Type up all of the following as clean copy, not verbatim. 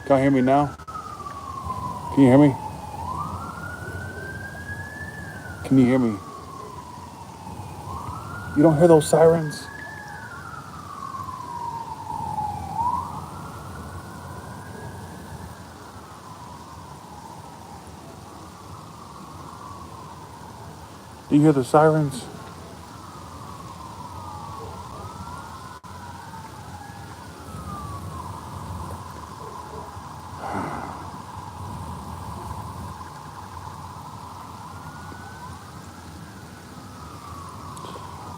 Can you hear me now? Can you hear me? Can you hear me? You don't hear those sirens? Do you hear the sirens?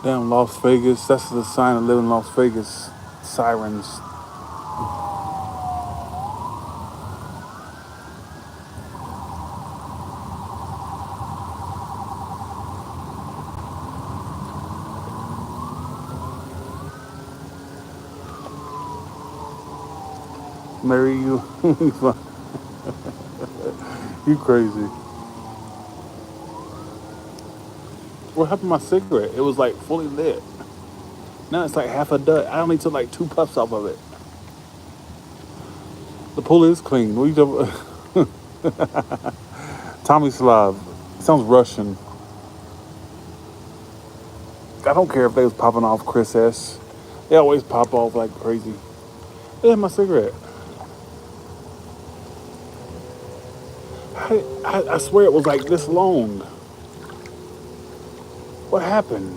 Damn, Las Vegas. That's the sign of living in Las Vegas. Sirens. Marry you. You crazy. What happened to my cigarette? It was like fully lit. Now it's like half a dud. I only took like two puffs off of it. The pool is clean. What are you talking about? Tommy Slav. Sounds Russian. I don't care if they was popping off Chris S. They always pop off like crazy. Yeah, my cigarette. I swear it was like this long. What happened?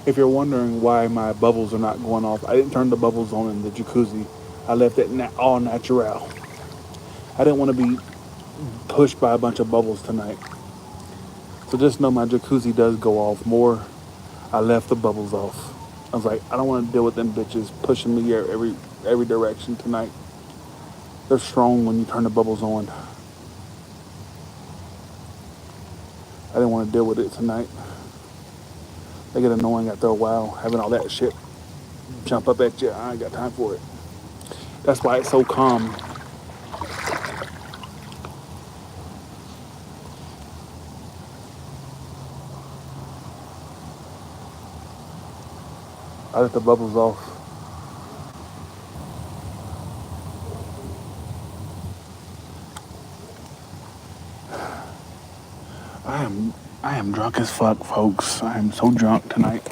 If you're wondering why my bubbles are not going off, I didn't turn the bubbles on in the jacuzzi. I left it all natural. I didn't want to be pushed by a bunch of bubbles tonight. So just know my jacuzzi does go off more. I left the bubbles off. I was like, I don't want to deal with them bitches pushing me every direction tonight. They're strong when you turn the bubbles on. I didn't want to deal with it tonight. They get annoying after a while, having all that shit jump up at you. I ain't got time for it. That's why it's so calm. I let the bubbles off. I am I am drunk as fuck, folks. I am so drunk tonight.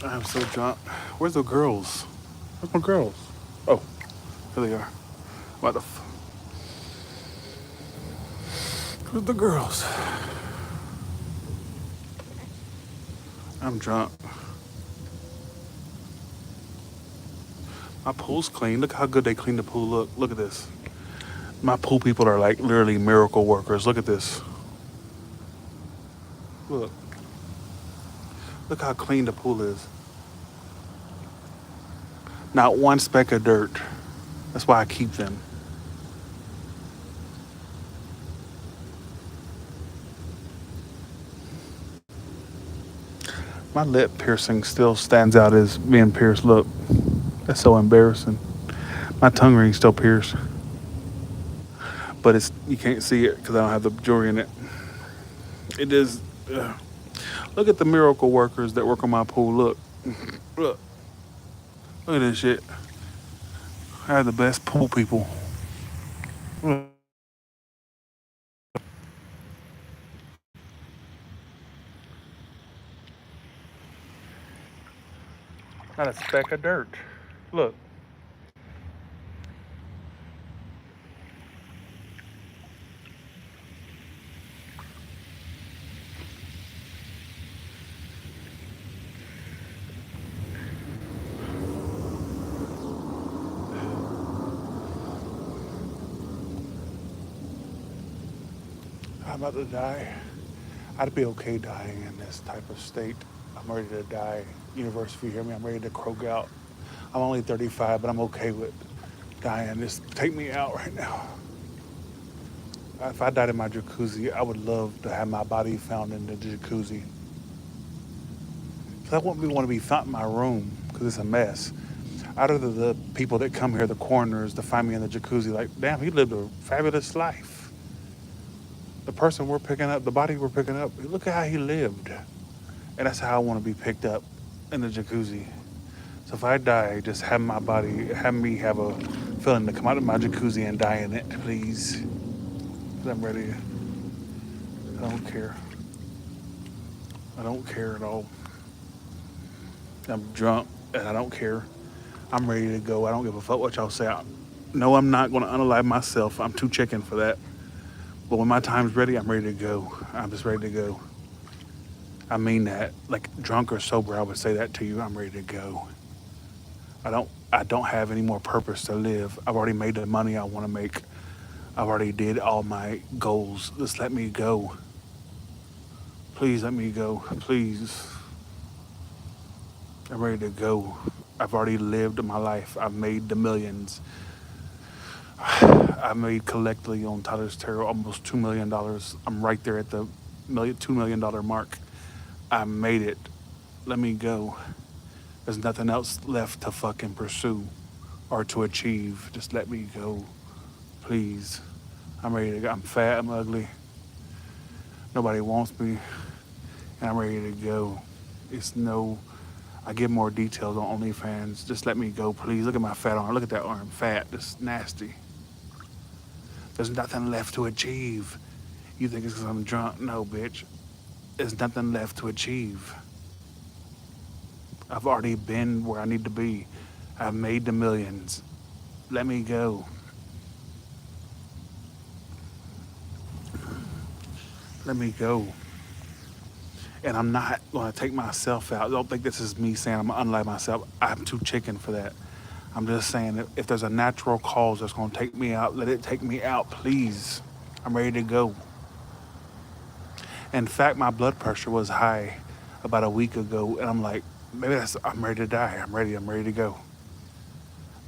I am so drunk. Where's the girls? Where's my girls? Oh, here they are. What the Where's the girls? I'm drunk. My pool's clean. Look how good they clean the pool. Look at this. My pool people are like literally miracle workers. Look at this. Look. Look how clean the pool is. Not one speck of dirt. That's why I keep them. My lip piercing still stands out as being pierced. Look. That's so embarrassing. My tongue ring's still pierced. But it's you can't see it because I don't have the jewelry in it. It is. Look at the miracle workers that work on my pool. Look, look at this shit. I have the best pool people. Look, not a speck of dirt. Look, I'm about to die. I'd be okay dying in this type of state. I'm ready to die. Universe, if you hear me, I'm ready to croak out. I'm only 35, but I'm okay with dying. Just take me out right now. If I died in my jacuzzi, I would love to have my body found in the jacuzzi. Because I wouldn't want to be found in my room because it's a mess. Out of the people that come here, the coroners, to find me in the jacuzzi, like, damn, he lived a fabulous life. The person we're picking up, the body we're picking up, look at how he lived. And that's how I want to be picked up in the jacuzzi. So if I die, just have my body, have me have a feeling to come out of my jacuzzi and die in it, please. 'Cause I'm ready. I don't care. I don't care at all. I'm drunk and I don't care. I'm ready to go. I don't give a fuck what y'all say. No, I'm not going to unalive myself. I'm too chicken for that. But when my time's ready, I'm ready to go. I'm just ready to go. I mean that. Like drunk or sober, I would say that to you. I'm ready to go. I don't have any more purpose to live. I've already made the money I want to make. I've already did all my goals. Just let me go. Please let me go. Please. I'm ready to go. I've already lived my life. I've made the millions. I made collectively on Tyler's Tarot almost $2 million. I'm right there at the $2 million mark. I made it. Let me go. There's nothing else left to fucking pursue or to achieve. Just let me go. Please. I'm ready to go. I'm fat. I'm ugly. Nobody wants me. And I'm ready to go. It's no. I give more details on OnlyFans. Just let me go, please. Look at my fat arm. Look at that arm. Fat. It's nasty. There's nothing left to achieve. You think it's because I'm drunk? No, bitch. There's nothing left to achieve. I've already been where I need to be. I've made the millions. Let me go. Let me go. And I'm not going to take myself out. Don't think this is me saying I'm going to unlike myself. I'm too chicken for that. I'm just saying that if there's a natural cause that's going to take me out, let it take me out, please. I'm ready to go. In fact, my blood pressure was high about a week ago, and I'm like, maybe I'm ready to die. I'm ready to go.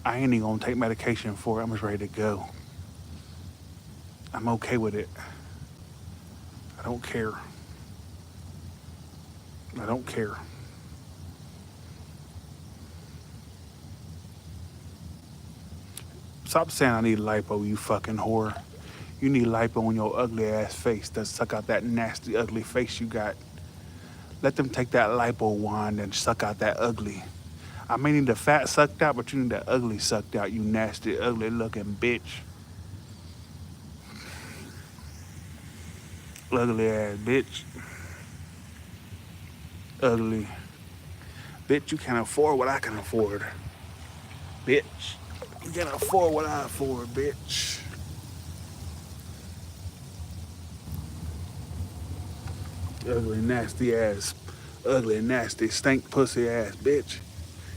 I ain't even going to take medication for it. I'm just ready to go. I'm okay with it. I don't care. I don't care. Stop saying I need lipo, you fucking whore. You need lipo on your ugly ass face that suck out that nasty, ugly face you got. Let them take that lipo wand and suck out that ugly. I may need the fat sucked out, but you need that ugly sucked out, you nasty, ugly looking bitch. Ugly ass bitch. Ugly. Bitch, you can't afford what I can afford. Bitch. You can't afford what I afford, bitch. Ugly, nasty ass. Ugly, nasty, stink pussy ass bitch.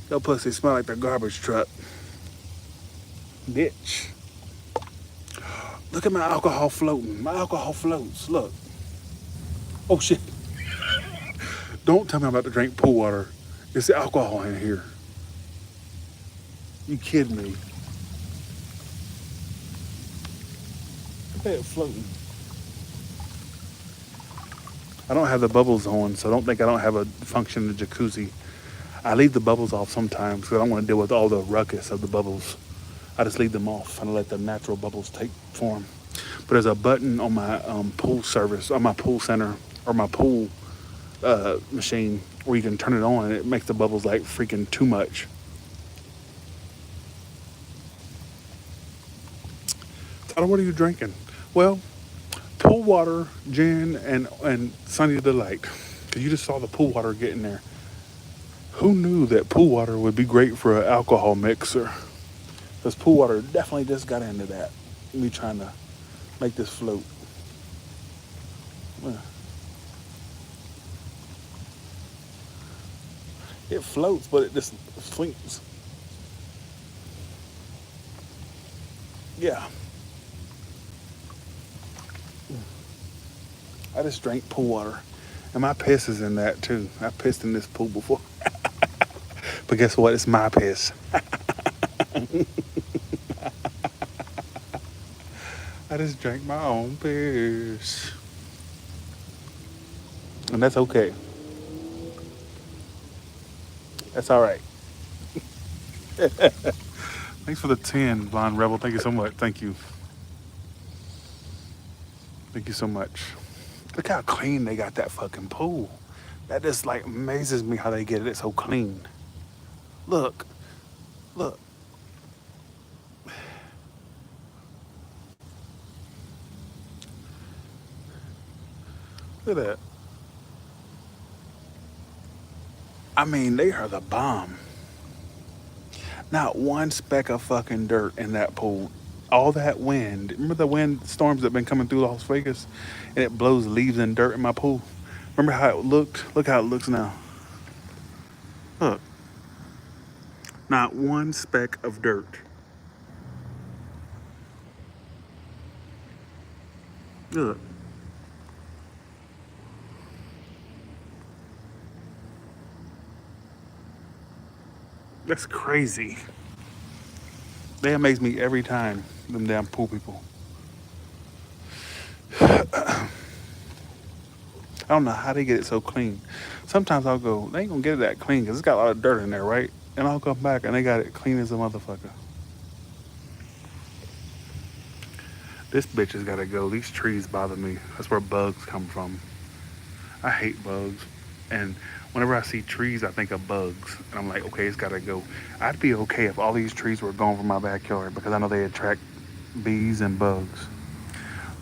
Your pussy smell like the garbage truck. Bitch. Look at my alcohol floating. My alcohol floats. Look. Oh shit. Don't tell me I'm about to drink pool water. It's alcohol in here. You kidding me? Look at it floating. I don't have the bubbles on, so don't think I don't have a function in the jacuzzi. I leave the bubbles off sometimes because I don't want to deal with all the ruckus of the bubbles. I just leave them off and let the natural bubbles take form. But there's a button on my pool service, on my pool center, or my pool machine where you can turn it on and it makes the bubbles like freaking too much. Tyler, what are you drinking? Well, pool water, gin, and Sunny Delight. Because you just saw the pool water getting there. Who knew that pool water would be great for an alcohol mixer? Because pool water definitely just got into that. Me trying to make this float. It floats, but it just swings. Yeah. I just drank pool water. And my piss is in that too. I pissed in this pool before. But guess what? It's my piss. I just drank my own piss. And that's okay. That's all right. Thanks for the 10, Blonde Rebel. Thank you so much. Thank you. Thank you so much. Look how clean they got that fucking pool. That just like amazes me how they get it so clean. Look, look, look at that. I mean, they are the bomb. Not one speck of fucking dirt in that pool. All that wind. Remember the wind storms that been coming through Las Vegas, and it blows leaves and dirt in my pool. Remember how it looked? Look how it looks now. Look, not one speck of dirt. Look, that's crazy. They amaze me every time. Them damn pool people. I don't know how they get it so clean. Sometimes I'll go, they ain't gonna get it that clean because it's got a lot of dirt in there, right? And I'll come back and they got it clean as a motherfucker. This bitch has gotta go. These trees bother me. That's where bugs come from. I hate bugs. And whenever I see trees, I think of bugs. And I'm like, okay, it's gotta go. I'd be okay if all these trees were gone from my backyard because I know they attract bees and bugs.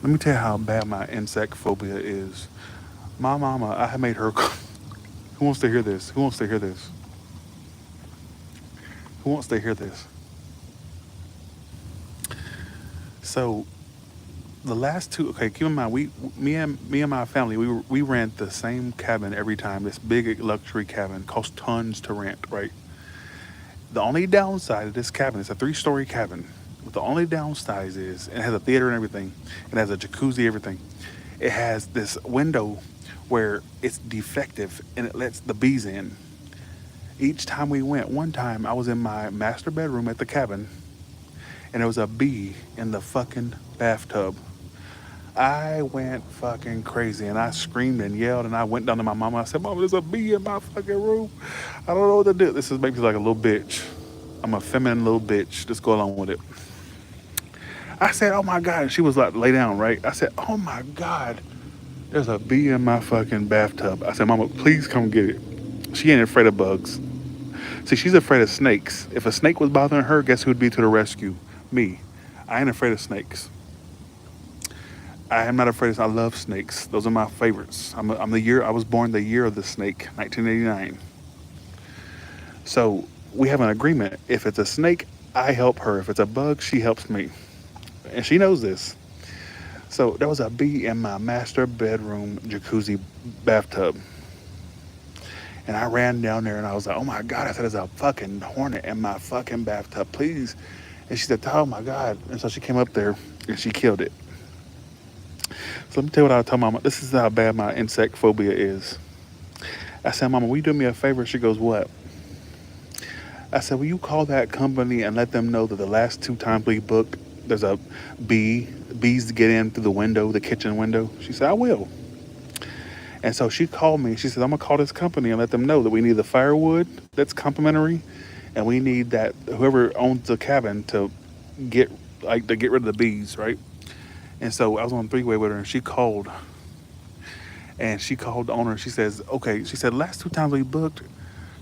Let me tell you how bad my insect phobia is. My mama, I made her. Who wants to hear this? Who wants to hear this? Who wants to hear this? So the last two, okay, keep in mind, me and my family, we rent the same cabin every time. This big luxury cabin costs tons to rent, right? The only downside of this cabin, it's a three-story cabin. But the only downside is it has a theater and everything. It has a jacuzzi, everything. It has this window where it's defective and it lets the bees in. Each time we went, one time I was in my master bedroom at the cabin and there was a bee in the fucking bathtub. I went fucking crazy and I screamed and yelled and I went down to my mama. I said, Mama, there's a bee in my fucking room. I don't know what to do. This is makes me like a little bitch. I'm a feminine little bitch. Just go along with it. I said, oh my God. And she was like, lay down, right? I said, oh my God. There's a bee in my fucking bathtub. I said, Mama, please come get it. She ain't afraid of bugs. See, she's afraid of snakes. If a snake was bothering her, guess who'd be to the rescue? Me. I ain't afraid of snakes. I am not afraid of. I love snakes. Those are my favorites. I'm the year I was born. The year of the snake, 1989. So we have an agreement. If it's a snake, I help her. If it's a bug, she helps me, and she knows this. So there was a bee in my master bedroom jacuzzi bathtub, and I ran down there and I was like, "Oh my God!" I said, "There's a fucking hornet in my fucking bathtub, please." And she said, "Oh my God!" And so she came up there and she killed it. So let me tell you what I told Mama. This is how bad my insect phobia is. I said, Mama, will you do me a favor? She goes, what? I said, will you call that company and let them know that the last two times we booked, there's a bees to get in through the window, the kitchen window? She said, I will. And so she called me. She said, I'm gonna call this company and let them know that we need the firewood that's complimentary, and we need that whoever owns the cabin to get get rid of the bees, right? And so I was on three-way with her, and she called the owner. And she says, okay. She said, last two times we booked,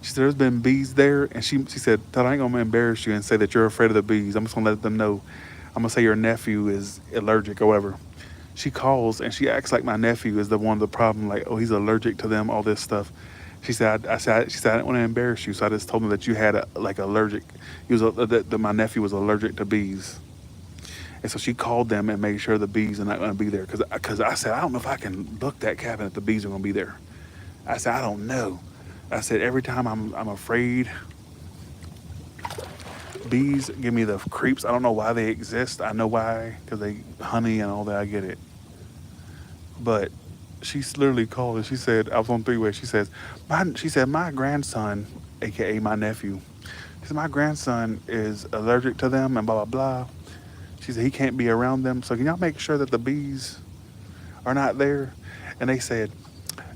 she said, there's been bees there. And she said, Todd, I ain't going to embarrass you and say that you're afraid of the bees. I'm just going to let them know. I'm going to say your nephew is allergic or whatever. She calls and she acts like my nephew is the one of the problem. Like, oh, he's allergic to them, all this stuff. She said, I didn't want to embarrass you. So I just told them that you had like allergic. That my nephew was allergic to bees. And so she called them and made sure the bees are not going to be there. Because I said, I don't know if I can book that cabin if the bees are going to be there. I said, I don't know. I said, every time I'm afraid, bees give me the creeps. I don't know why they exist. I know why, because they honey and all that. I get it. But she literally called and she said, I was on three-way. She said, my grandson, AKA my nephew, she said, my grandson is allergic to them and blah, blah, blah. She said, he can't be around them. So can y'all make sure that the bees are not there? And they said,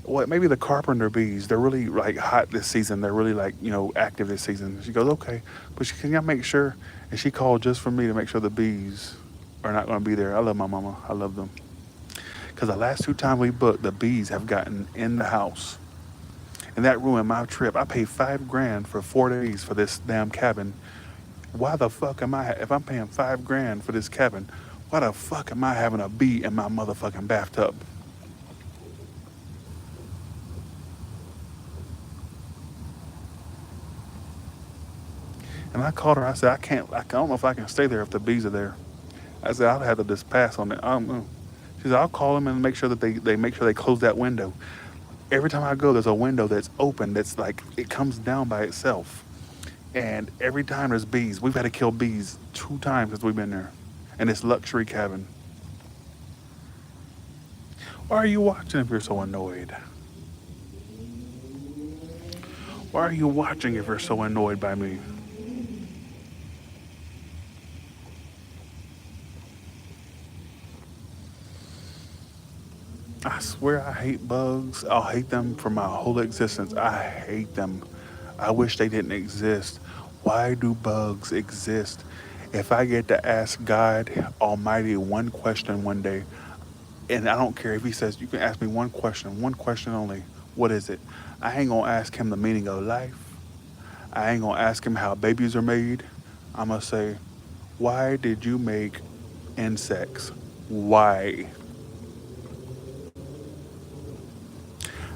well, maybe the carpenter bees, they're really like hot this season. They're really like, active this season. She goes, okay. But can y'all make sure? And she called just for me to make sure the bees are not going to be there. I love my mama. I love them. Because the last two times we booked, the bees have gotten in the house. And that ruined my trip. I paid 5 grand for 4 days for this damn cabin. Why the fuck am I, if I'm paying 5 grand for this cabin, why the fuck am I having a bee in my motherfucking bathtub? And I called her. I said, I don't know if I can stay there if the bees are there. I said, I'll have to just pass on it. I don't know. She said, I'll call them and make sure that they make sure they close that window. Every time I go, there's a window that's open that's like, it comes down by itself. And every time there's bees, we've had to kill bees 2 times since we've been there in this luxury cabin. Why are you watching if you're so annoyed? Why are you watching if you're so annoyed by me? I swear I hate bugs. I'll hate them for my whole existence. I hate them. I wish they didn't exist. Why do bugs exist? If I get to ask God Almighty one question one day, and I don't care if He says, you can ask me one question only. What is it? I ain't gonna ask Him the meaning of life. I ain't gonna ask Him how babies are made. I'm gonna say, why did you make insects? Why?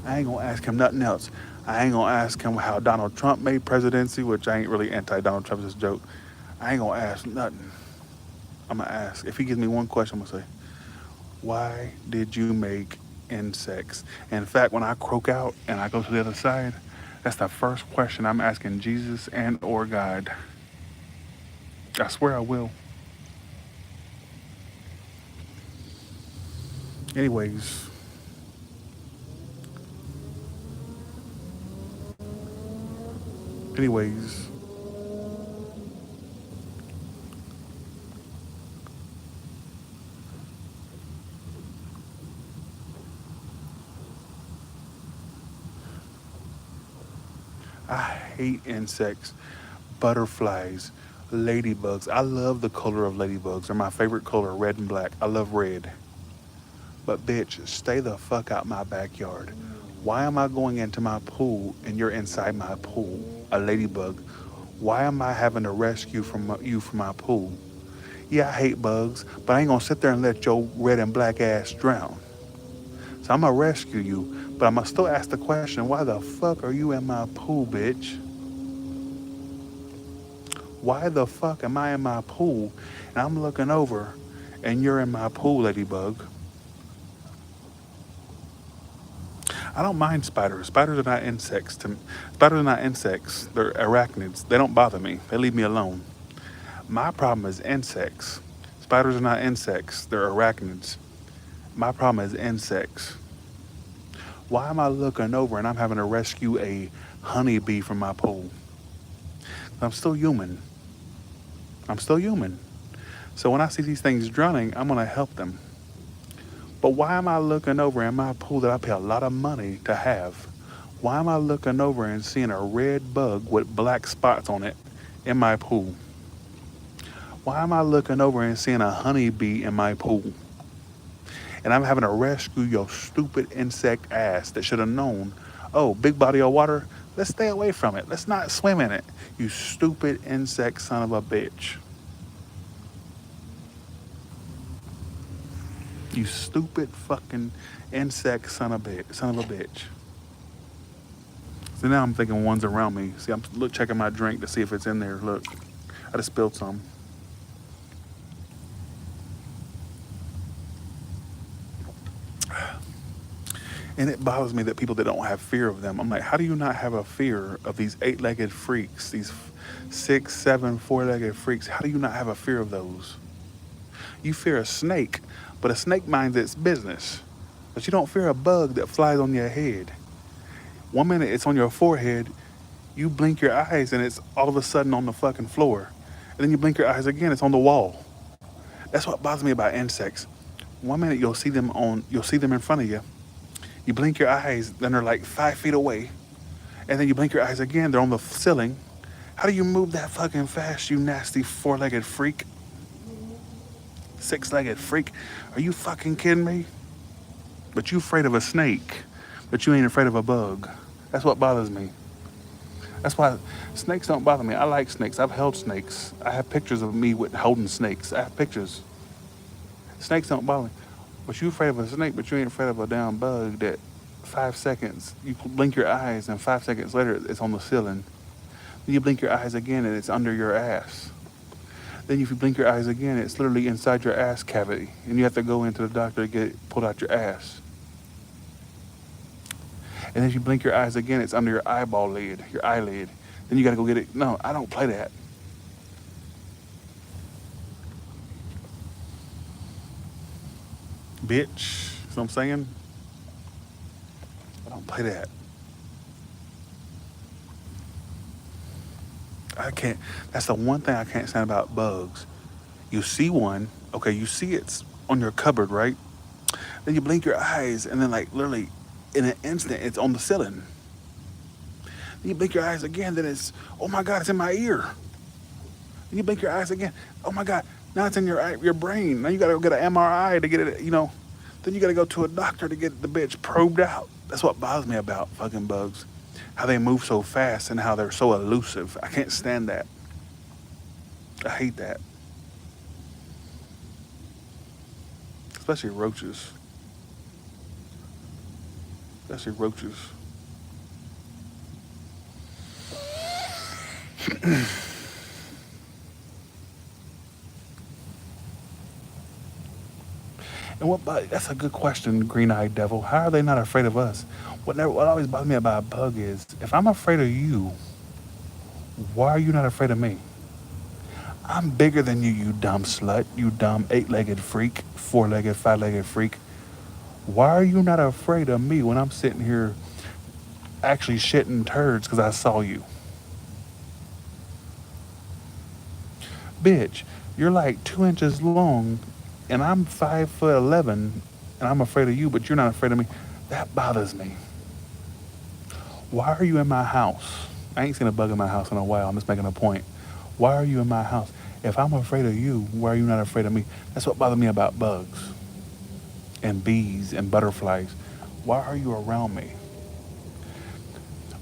I ain't gonna ask him nothing else. I ain't gonna ask him how Donald Trump made presidency, which I ain't really anti Donald Trump, it's a joke. I ain't gonna ask nothing. I'm gonna ask. If he gives me one question, I'm gonna say, why did you make insects? In fact, when I croak out and I go to the other side, that's the first question I'm asking Jesus and or God. I swear I will. Anyways, anyways, I hate insects, butterflies, ladybugs. I love the color of ladybugs. They're my favorite color, red and black. I love red. But bitch, stay the fuck out my backyard. Why am I going into my pool and you're inside my pool? A ladybug. Why am I having to rescue you from my pool? Yeah, I hate bugs, but I ain't gonna sit there and let your red and black ass drown. So I'm gonna rescue you, but I'm gonna still ask the question, why the fuck are you in my pool, bitch? Why the fuck am I in my pool and I'm looking over and you're in my pool, ladybug? I don't mind spiders. Spiders are not insects. Spiders are not insects. They're arachnids. They don't bother me. They leave me alone. My problem is insects. Spiders are not insects. They're arachnids. My problem is insects. Why am I looking over and I'm having to rescue a honeybee from my pool? I'm still human. I'm still human. So when I see these things drowning, I'm going to help them. But why am I looking over in my pool that I pay a lot of money to have? Why am I looking over and seeing a red bug with black spots on it in my pool? Why am I looking over and seeing a honeybee in my pool? And I'm having to rescue your stupid insect ass that should have known, oh, big body of water, let's stay away from it. Let's not swim in it. You stupid insect son of a bitch. You stupid fucking insect son of a bitch. So now I'm thinking one's around me. See, I'm checking my drink to see if it's in there. Look, I just spilled some. And it bothers me that people that don't have fear of them. I'm like, how do you not have a fear of these 8-legged freaks, these 6, 7, 4-legged freaks? How do you not have a fear of those? You fear a snake, but a snake minds its business. But you don't fear a bug that flies on your head. One minute it's on your forehead, you blink your eyes and it's all of a sudden on the fucking floor. And then you blink your eyes again, it's on the wall. That's what bothers me about insects. One minute you'll see them in front of you. You blink your eyes, then they're like 5 feet away. And then you blink your eyes again, they're on the ceiling. How do you move that fucking fast, you nasty 4-legged freak? 6-legged freak? Are you fucking kidding me? But you afraid of a snake, but you ain't afraid of a bug. That's what bothers me. That's why snakes don't bother me. I like snakes. I've held snakes. I have pictures of me with holding snakes. I have pictures. Snakes don't bother me. But you afraid of a snake, but you ain't afraid of a damn bug that 5 seconds, you blink your eyes and 5 seconds later it's on the ceiling. Then you blink your eyes again and it's under your ass. Then if you blink your eyes again, it's literally inside your ass cavity. And you have to go into the doctor to get it pulled out your ass. And then if you blink your eyes again, it's under your eyeball lid, your eyelid. Then you gotta go get it. No, I don't play that. Bitch. You know what I'm saying? I don't play that. I can't. That's the one thing I can't stand about bugs. You see one, okay, you see it's on your cupboard, right? Then you blink your eyes, and then, like, literally, in an instant, it's on the ceiling. Then you blink your eyes again, then it's, oh my God, it's in my ear. Then you blink your eyes again, oh my God, now it's in your brain. Now you gotta go get an MRI to get it, you know. Then you gotta go to a doctor to get the bitch probed out. That's what bothers me about fucking bugs. How they move so fast and how they're so elusive. I can't stand that. I hate that. Especially roaches. Especially roaches. And that's a good question, green-eyed devil. How are they not afraid of us? What always bothers me about a bug is, if I'm afraid of you, why are you not afraid of me? I'm bigger than you, you dumb slut, you dumb eight-legged freak, four-legged, five-legged freak. Why are you not afraid of me when I'm sitting here actually shitting turds because I saw you? Bitch, you're like 2 inches long and I'm 5'11" and I'm afraid of you, but you're not afraid of me. That bothers me. Why are you in my house? I ain't seen a bug in my house in a while. I'm just making a point. Why are you in my house? If I'm afraid of you, why are you not afraid of me? That's what bothers me about bugs and bees and butterflies. Why are you around me?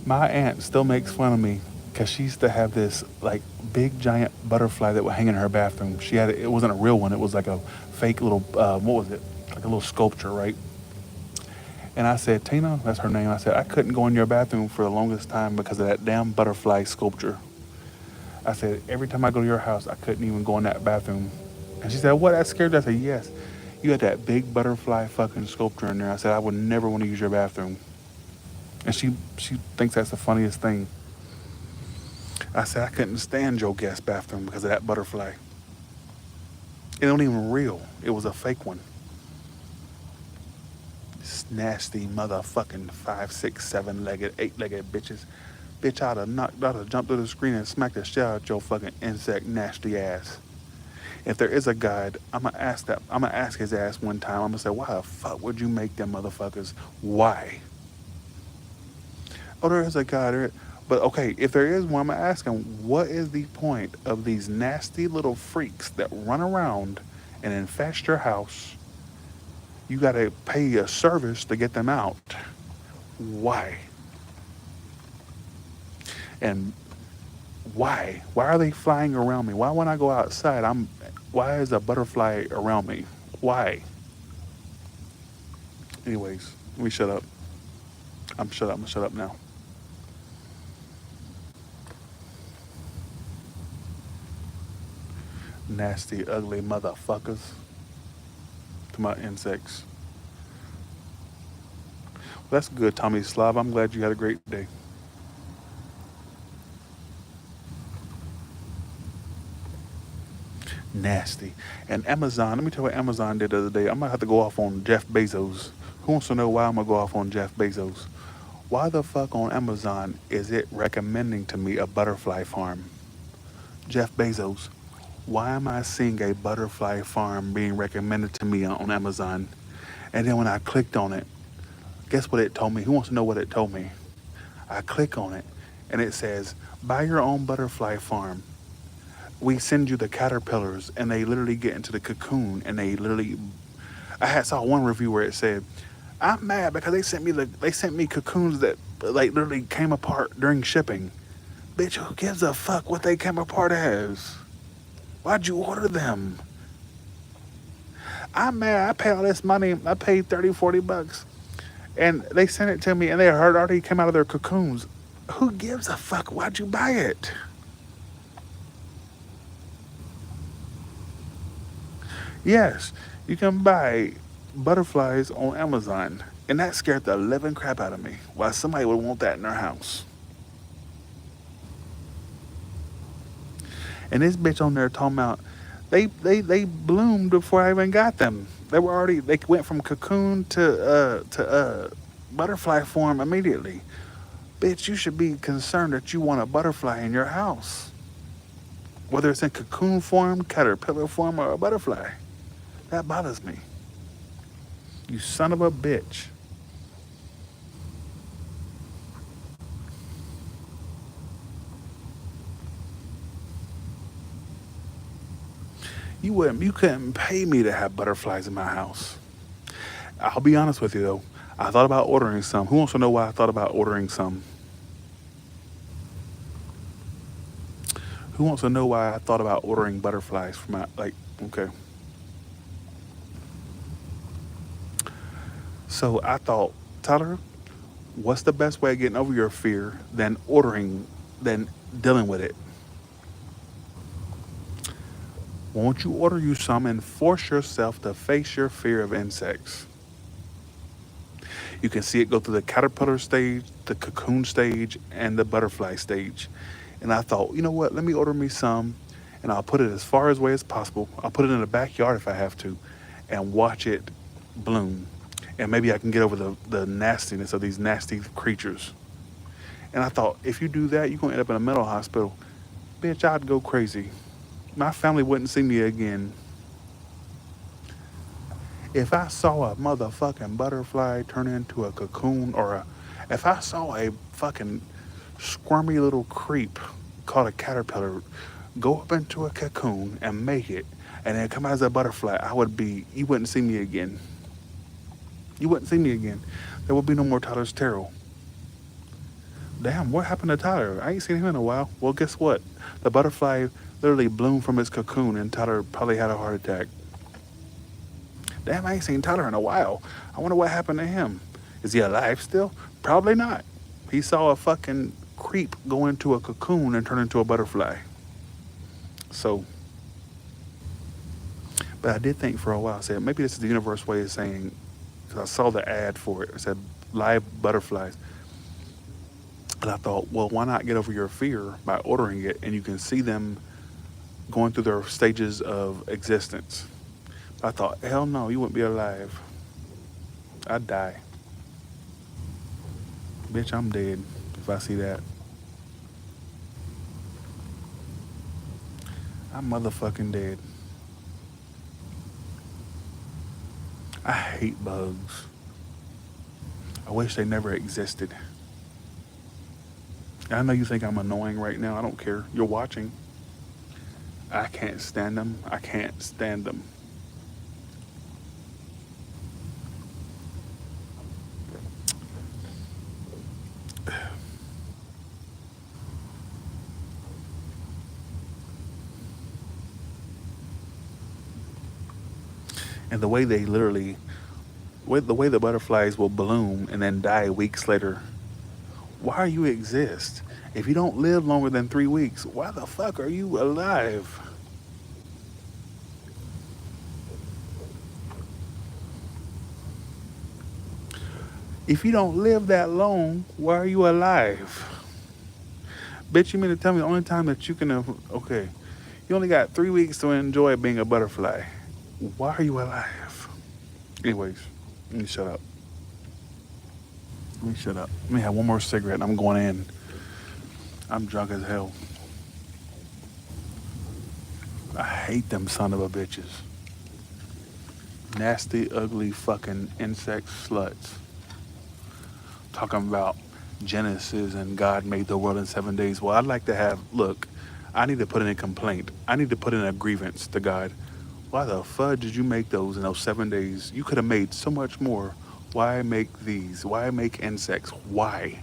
My aunt still makes fun of me because she used to have this like big giant butterfly that would hang in her bathroom. She had it wasn't a real one. It was like a fake little what was it? Like a little sculpture, right? And I said, Tina, that's her name. I said, I couldn't go in your bathroom for the longest time because of that damn butterfly sculpture. I said, every time I go to your house, I couldn't even go in that bathroom. And she said, what, that scared you? I said, yes. You had that big butterfly fucking sculpture in there. I said, I would never want to use your bathroom. And she thinks that's the funniest thing. I said, I couldn't stand your guest bathroom because of that butterfly. It wasn't even real. It was a fake one. This nasty motherfucking 5, 6, 7-legged, 8-legged bitches. Bitch, I'd have jumped through the screen and smacked the shit out your fucking insect nasty ass. If there is a God, I'm gonna ask his ass one time. I'm gonna say, why the fuck would you make them motherfuckers? Why? Oh, there is a God. But okay, if there is one, I'm gonna ask him, what is the point of these nasty little freaks that run around and infest your house? You gotta pay a service to get them out. Why? And why? Why are they flying around me? Why when I go outside, why is a butterfly around me? Why? Anyways, let me shut up. I'm gonna shut up now. Nasty, ugly motherfuckers. To my insects. Well, that's good, Tommy Slav. I'm glad you had a great day. Nasty. And Amazon, let me tell you what Amazon did the other day. I'm gonna have to go off on Jeff Bezos. Who wants to know why I'm gonna go off on Jeff Bezos? Why the fuck on Amazon is it recommending to me a butterfly farm? Jeff Bezos, why am I seeing a butterfly farm being recommended to me on Amazon? And then when I clicked on it, guess what it told me? Who wants to know what it told me? I click on it and it says, buy your own butterfly farm. We send you the caterpillars and they literally get into the cocoon and they literally, saw one review where it said, I'm mad because they sent me cocoons that like literally came apart during shipping. Bitch, who gives a fuck what they came apart as? Why'd you order them? I'm mad. I paid all this money. I paid 30, 40 bucks. And they sent it to me and they heard already came out of their cocoons. Who gives a fuck? Why'd you buy it? Yes, you can buy butterflies on Amazon. And that scared the living crap out of me. Why somebody would want that in their house. And this bitch on there talking about they bloomed before I even got them. They went from cocoon to butterfly form immediately. Bitch, you should be concerned that you want a butterfly in your house. Whether it's in cocoon form, caterpillar form, or a butterfly. That bothers me. You son of a bitch. You couldn't pay me to have butterflies in my house. I'll be honest with you though. I thought about ordering some. Who wants to know why I thought about ordering some? Who wants to know why I thought about ordering butterflies for my like? Okay, so I thought, Tyler, what's the best way of getting over your fear than dealing with it? Won't you order you some and force yourself to face your fear of insects? You can see it go through the caterpillar stage, the cocoon stage, and the butterfly stage. And I thought, you know what? Let me order me some, and I'll put it as far away as possible. I'll put it in the backyard if I have to, and watch it bloom. And maybe I can get over the nastiness of these nasty creatures. And I thought, if you do that, you're gonna end up in a mental hospital. Bitch, I'd go crazy. My family wouldn't see me again. If I saw a motherfucking butterfly turn into a cocoon, if I saw a fucking squirmy little creep called a caterpillar go up into a cocoon and make it, and then come out as a butterfly, you wouldn't see me again. You wouldn't see me again. There would be no more Tyler's Terrell. Damn, what happened to Tyler? I ain't seen him in a while. Well, guess what? The butterfly literally bloomed from its cocoon, and Tyler probably had a heart attack. Damn, I ain't seen Tyler in a while. I wonder what happened to him. Is he alive still? Probably not. He saw a fucking creep go into a cocoon and turn into a butterfly. So, but I did think for a while, I said, maybe this is the universe way of saying, because I saw the ad for it. It said live butterflies. And I thought, well, why not get over your fear by ordering it and you can see them going through their stages of existence. I thought, hell no, you wouldn't be alive. I'd die. Bitch, I'm dead if I see that. I'm motherfucking dead. I hate bugs. I wish they never existed. I know you think I'm annoying right now. I don't care. You're watching. I can't stand them. I can't stand them. And the way they literally, the way the butterflies will bloom and then die weeks later. Why do you exist? If you don't live longer than 3 weeks, why the fuck are you alive? If you don't live that long, why are you alive? Bitch, you mean to tell me the only time that you can, okay, you only got 3 weeks to enjoy being a butterfly. Why are you alive? Anyways, let me shut up. Let me shut up. Let me have one more cigarette and I'm going in. I'm drunk as hell. I hate them son of a bitches. Nasty, ugly fucking insect sluts. Talking about Genesis and God made the world in 7 days. Well, I'd like to look, I need to put in a complaint. I need to put in a grievance to God. Why the fuck did you make those in those 7 days? You could have made so much more Why make these? Why make insects? Why?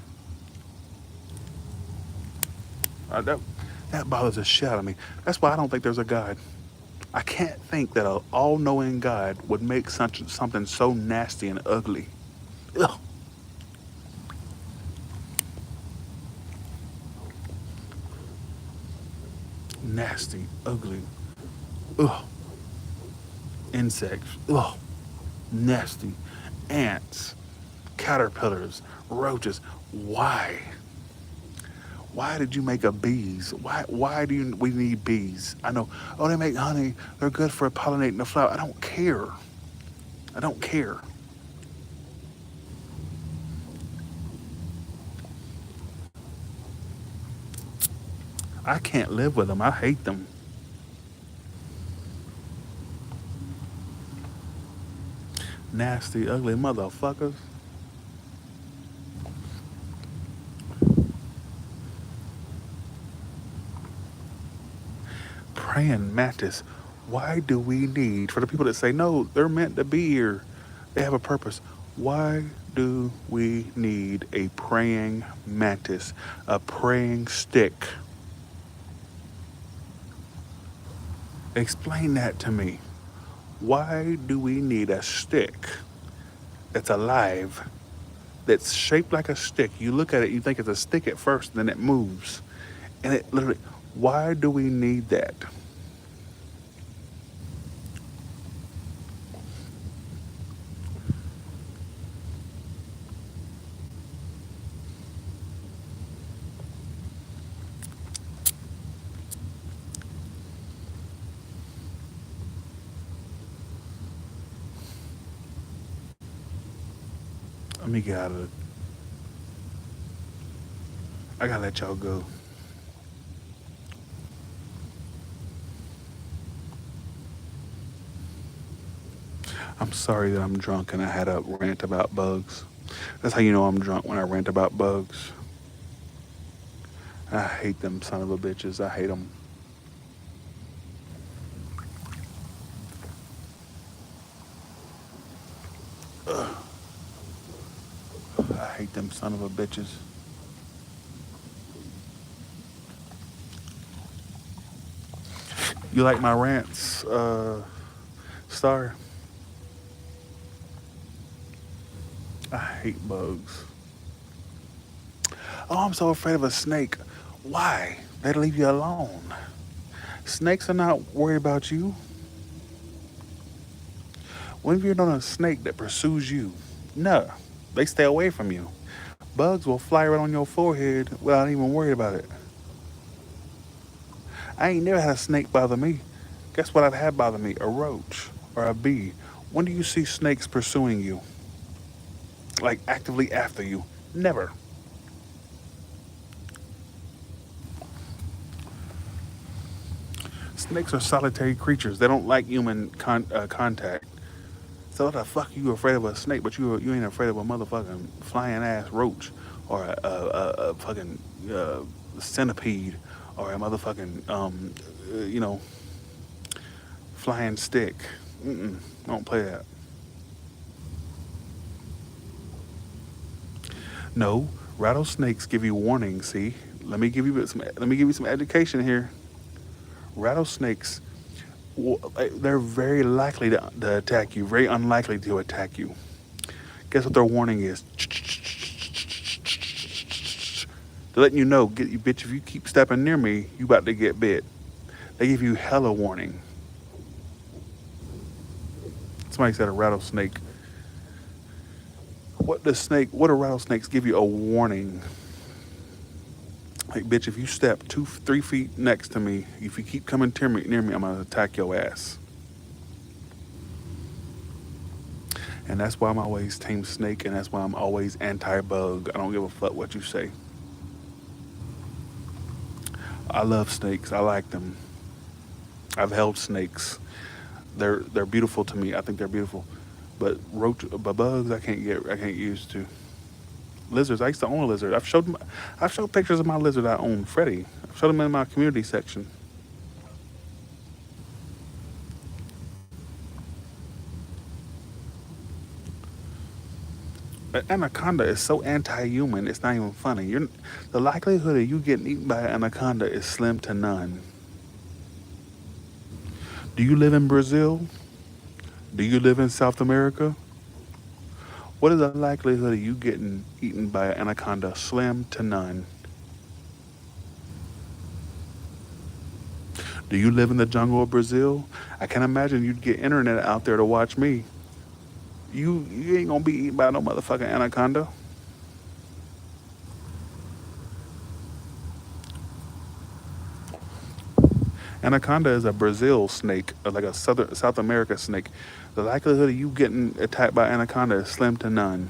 That bothers the shit out of me. That's why I don't think there's a God. I can't think that an all-knowing God would make something so nasty and ugly. Ugh. Nasty, ugly. Ugh. Insects. Ugh. Nasty. Ants. Caterpillars. Roaches. Why? Why did you make a bees? Why do we need bees? I know, oh, they make honey. They're good for pollinating the flower. I don't care. I don't care. I can't live with them. I hate them. Nasty, ugly motherfuckers. Praying mantis. Why do we need, for the people that say, no, they're meant to be here, they have a purpose. Why do we need a praying mantis, a praying stick? Explain that to me. Why do we need a stick that's alive, that's shaped like a stick? You look at it, you think it's a stick at first, then it moves. And it literally, why do we need that? Let me get out of it. I gotta let y'all go. I'm sorry that I'm drunk and I had a rant about bugs. That's how you know I'm drunk, when I rant about bugs. I hate them son of a bitches. I hate them. I hate them son of a bitches. You like my rants, Star? I hate bugs. Oh, I'm so afraid of a snake. Why? They leave you alone. Snakes are not worried about you. When have you known a snake that pursues you? No, they stay away from you. Bugs will fly right on your forehead without even worried about it. I ain't never had a snake bother me. Guess what I've had bother me? A roach or a bee. When do you see snakes pursuing you? Like actively after you? Never. Snakes are solitary creatures. They don't like human contact. So what the fuck you afraid of a snake, but you ain't afraid of a motherfucking flying ass roach or a fucking centipede or a motherfucking you know, flying stick. Don't play that. No, rattlesnakes give you warnings. See, let me give you some education here. Rattlesnakes, they're very likely to attack you. Very unlikely to attack you. Guess what their warning is? They're letting you know, get you bitch. If you keep stepping near me, you about to get bit. They give you hella warning. Somebody said a rattlesnake. What do rattlesnakes give you a warning? Like, bitch, if you step 2, 3 feet next to me, if you keep coming near me, I'm gonna attack your ass. And that's why I'm always team snake, and that's why I'm always anti-bug. I don't give a fuck what you say. I love snakes. I like them. I've held snakes. They're beautiful to me. I think they're beautiful. But bugs, I can't use to. Lizards, I used to own a lizard. I've showed pictures of my lizard I own, Freddie. I've showed them in my community section. An anaconda is so anti-human. It's not even funny. The likelihood of you getting eaten by an anaconda is slim to none. Do you live in Brazil? Do you live in South America? What is the likelihood of you getting eaten by an anaconda? Slim to none. Do you live in the jungle of Brazil? I can't imagine you'd get internet out there to watch me. You ain't gonna be eaten by no motherfucking anaconda. Anaconda is a Brazil snake, like a South America snake. The likelihood of you getting attacked by anaconda is slim to none.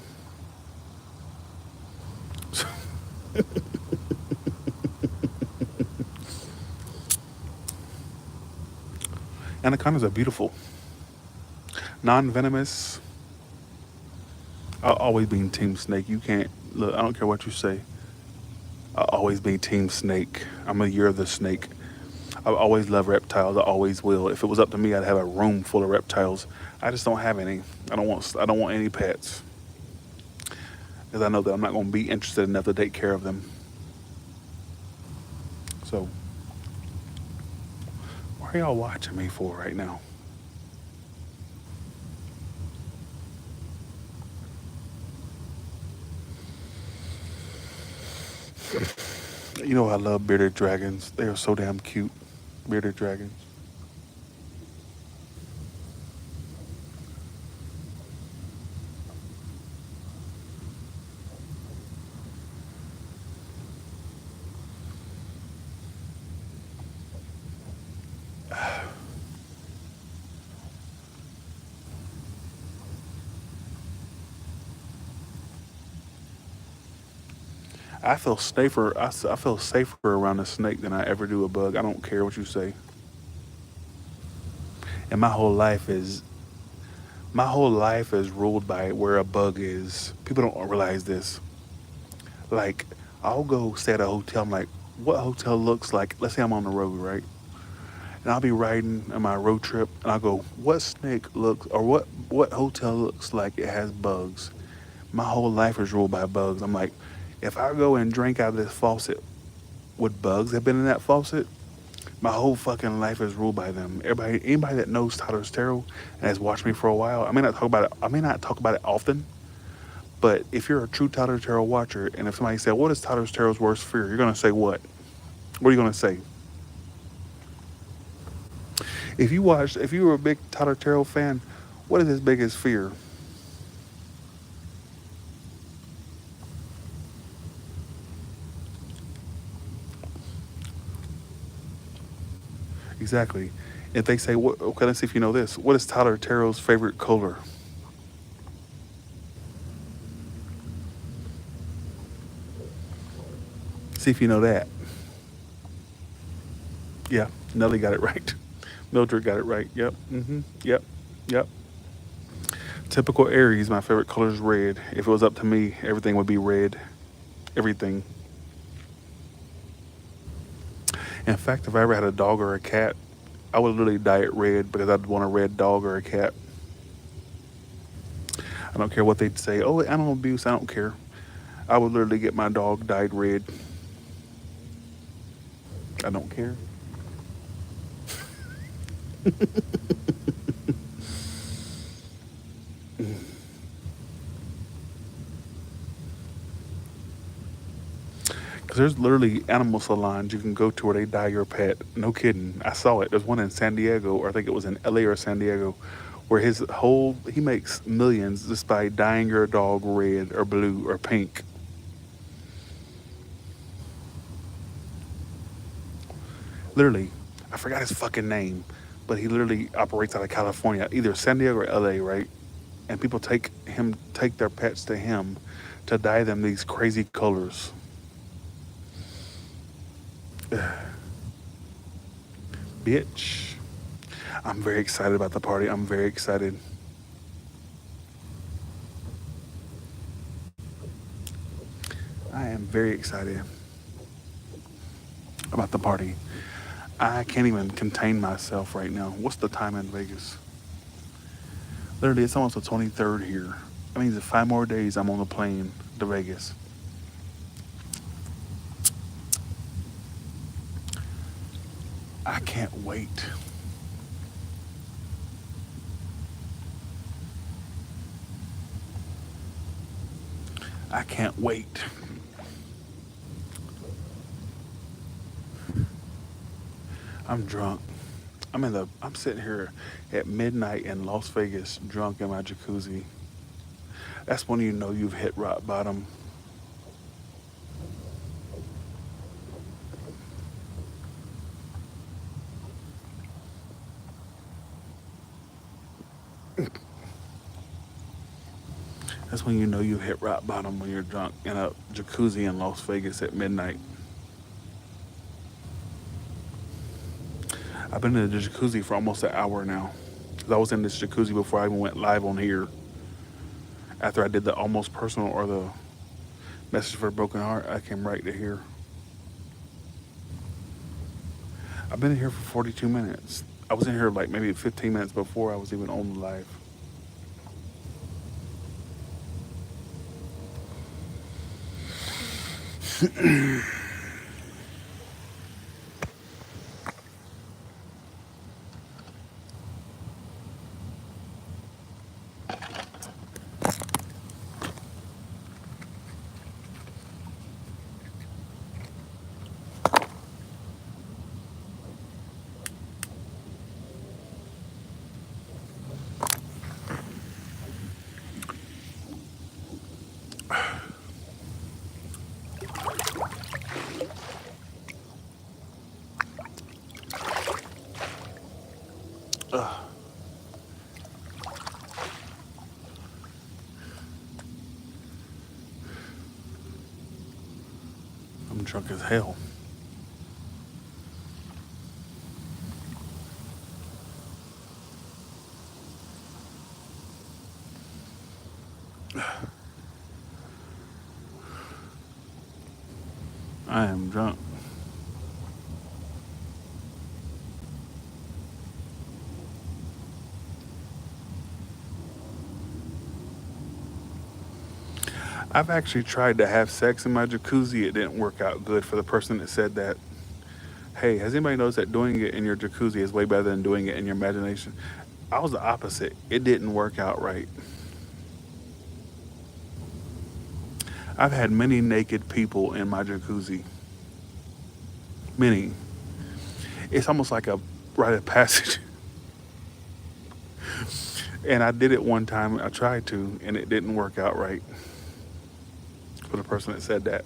Anacondas are beautiful, non-venomous. I'll always be team snake. You can't look. I don't care what you say. I'll always be team snake. I'm a year of the snake. I've always loved reptiles. I always will. If it was up to me, I'd have a room full of reptiles. I just don't have any. I don't want any pets, because I know that I'm not going to be interested enough to take care of them. So, what are y'all watching me for right now? You know I love bearded dragons. They are so damn cute. Bearded dragons. I feel safer around a snake than I ever do a bug. I don't care what you say. And my whole life is ruled by where a bug is. People don't realize this. Like, I'll go stay at a hotel. I'm like, what hotel looks like? Let's say I'm on the road, right? And I'll be riding on my road trip, and I'll go, what snake looks, or what hotel looks like it has bugs? My whole life is ruled by bugs. I'm like, if I go and drink out of this faucet, would bugs have been in that faucet? My whole fucking life is ruled by them. Anybody that knows Tyler Terrell and has watched me for a while, I may not talk about it. I may not talk about it often, but if you're a true Tyler Terrell watcher, and if somebody said, "What is Tyler Terrell's worst fear?" You're gonna say what? What are you gonna say? If you were a big Tyler Terrell fan, what is his biggest fear? Exactly. If they say, "What?" Okay, let's see if you know this. What is Tyler Terrell's favorite color? See if you know that. Yeah, Nelly got it right. Mildred got it right. Yep. Yep. Yep. Typical Aries, my favorite color is red. If it was up to me, everything would be red. Everything. In fact, if I ever had a dog or a cat, I would literally dye it red because I'd want a red dog or a cat. I don't care what they'd say. Oh, animal abuse. I don't care. I would literally get my dog dyed red. I don't care. Because there's literally animal salons you can go to where they dye your pet. No kidding. I saw it. There's one in San Diego, or I think it was in LA or San Diego, where he makes millions just by dyeing your dog red or blue or pink. Literally, I forgot his fucking name, but he literally operates out of California, either San Diego or LA, right? And people take their pets to him to dye them these crazy colors. Bitch. I'm very excited about the party. I'm very excited. I am very excited about the party. I can't even contain myself right now. What's the time in Vegas? Literally, it's almost the 23rd here. That means in 5 more days I'm on the plane to Vegas. I can't wait. I can't wait. I'm drunk. I'm sitting here at midnight in Las Vegas drunk in my jacuzzi. That's when you know you've hit rock bottom. That's when you know you've hit rock bottom when you're drunk in a jacuzzi in Las Vegas at midnight. I've been in the jacuzzi for almost an hour now. 'Cause I was in this jacuzzi before I even went live on here. After I did the almost personal or the message for a broken heart, I came right to here. I've been in here for 42 minutes. I was in here like maybe 15 minutes before I was even on the live. Ugh, I'm drunk as hell. I am drunk. I've actually tried to have sex in my jacuzzi. It didn't work out good for the person that said that. Hey, has anybody noticed that doing it in your jacuzzi is way better than doing it in your imagination? I was the opposite. It didn't work out right. I've had many naked people in my jacuzzi. Many. It's almost like a rite of passage. And I did it one time. I tried to, and it didn't work out right for the person that said that.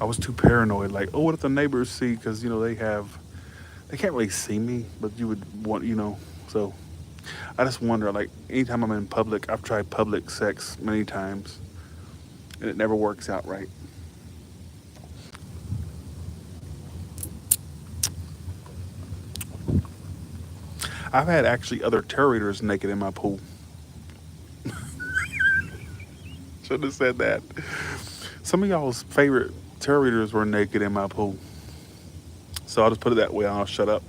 I was too paranoid. Like, oh, what if the neighbors see? Because they can't really see me, but you would want. So I just wonder. Like, anytime I'm in public, I've tried public sex many times, and it never works out right. I've had actually other tarot readers naked in my pool. Should have said that. Some of y'all's favorite tarot readers were naked in my pool. So I'll just put it that way. And I'll shut up.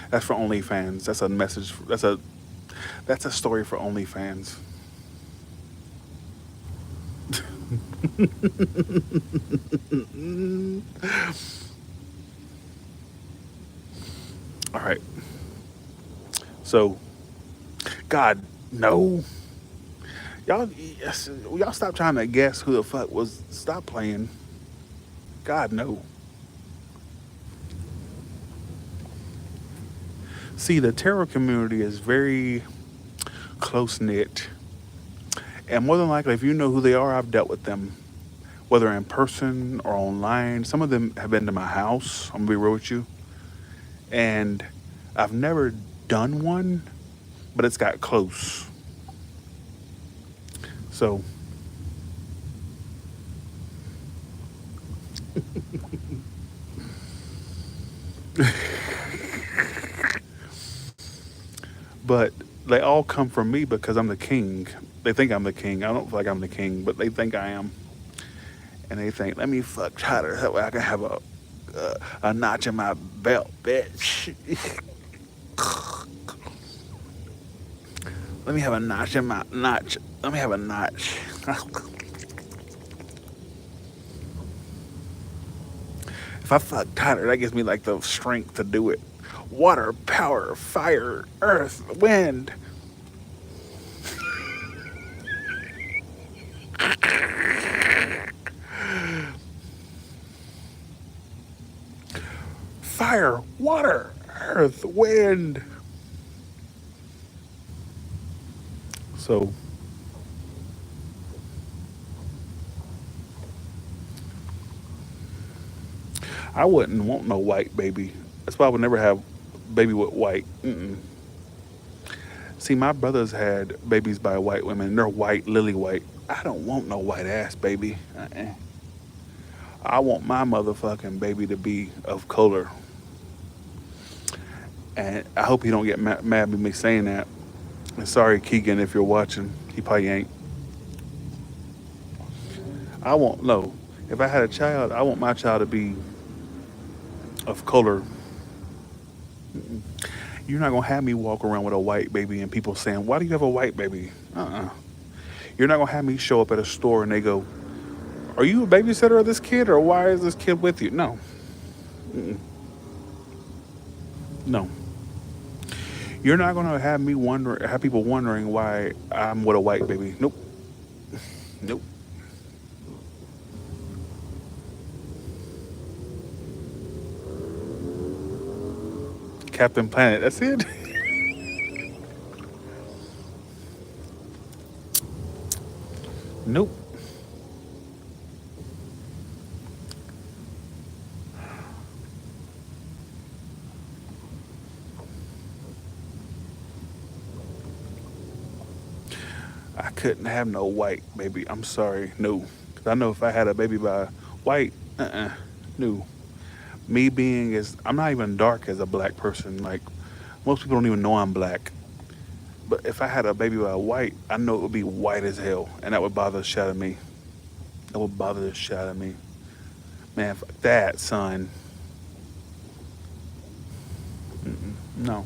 That's for OnlyFans. That's a message. That's a story for OnlyFans. All right. So, God, no. Y'all stop trying to guess who the fuck was. Stop playing. God, no. See, the tarot community is very close knit. And more than likely, if you know who they are, I've dealt with them, whether in person or online. Some of them have been to my house. I'm gonna be real with you. And I've never done one, but it's got close. So, but they all come from me because I'm the king. They think I'm the king. I don't feel like I'm the king, but they think I am. And they think, let me fuck Tyler. That way I can have a notch in my belt, bitch. Let me have a notch in my notch. Let me have a notch. If I fuck Tyler, that gives me like the strength to do it. Water, power, fire, earth, wind. Fire, water, earth, wind. So I wouldn't want no white baby. That's why I would never have baby with white. Mm-mm. See, my brothers had babies by white women. They're white, lily white. I don't want no white ass baby. I want my motherfucking baby to be of color. And I hope he don't get mad with me saying that. And sorry, Keegan, if you're watching. He probably ain't. I want, no. If I had a child, I want my child to be of color. You're not gonna have me walk around with a white baby and people saying, "Why do you have a white baby?" You're not gonna have me show up at a store and they go, "Are you a babysitter of this kid, or why is this kid with you?" No, no. You're not gonna have me wonder, have people wondering why I'm with a white baby. Nope, nope. Captain Planet. That's it. Nope. I couldn't have no white baby. I'm sorry, no. 'Cause I know if I had a baby by white, no. Me being as I'm not even dark as a black person. Like most people don't even know I'm black. But if I had a baby by a white, I know it would be white as hell, and that would bother the shit out of me. That would bother the shit out of me. Man, fuck that, son. No.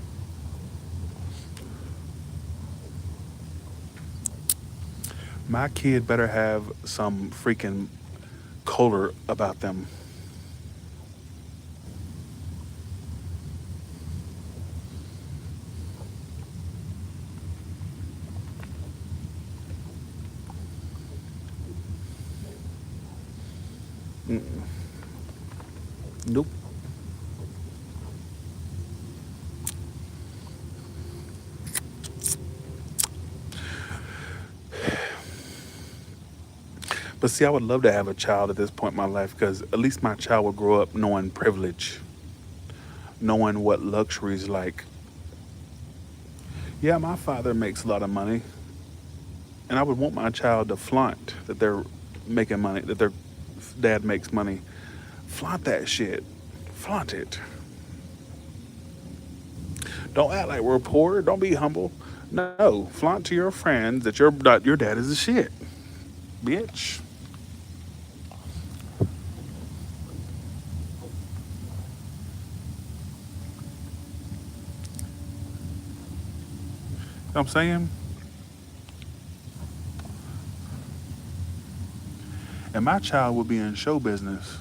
My kid better have some freaking color about them. Nope. But see, I would love to have a child at this point in my life because at least my child would grow up knowing privilege, knowing what luxury is like. Yeah, my father makes a lot of money, and I would want my child to flaunt that they're making money, that their dad makes money. Flaunt that shit. Flaunt it. Don't act like we're poor. Don't be humble. No, flaunt to your friends that your dad is the shit, bitch. You know what I'm saying? And my child would be in show business.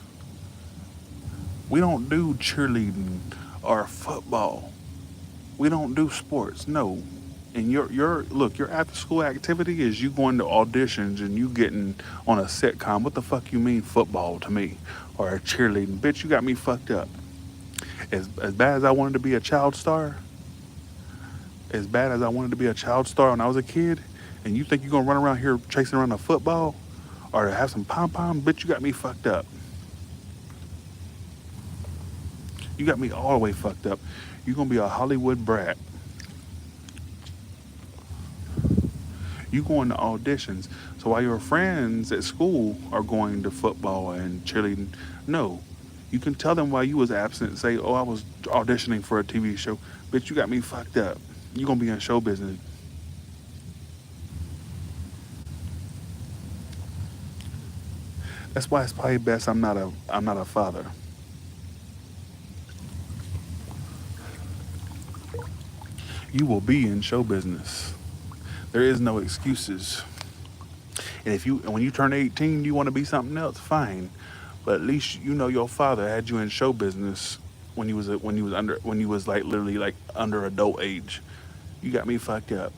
We don't do cheerleading or football. We don't do sports. No. And your look, your after school activity is you going to auditions and you getting on a sitcom. What the fuck you mean football to me? Or a cheerleading. Bitch, you got me fucked up. As bad as I wanted to be a child star, as bad as I wanted to be a child star when I was a kid, and you think you're gonna run around here chasing around a football or to have some pom pom, bitch, you got me fucked up. You got me all the way fucked up. You're gonna be a Hollywood brat. You going to auditions. So while your friends at school are going to football and cheerleading, no. You can tell them while you was absent, say, "Oh, I was auditioning for a TV show." Bitch, you got me fucked up. You gonna be in show business. That's why it's probably best I'm not a father. You will be in show business. There is no excuses. And if you when you turn 18, you want to be something else, fine. But at least you know your father had you in show business when you was like literally like under adult age. You got me fucked up.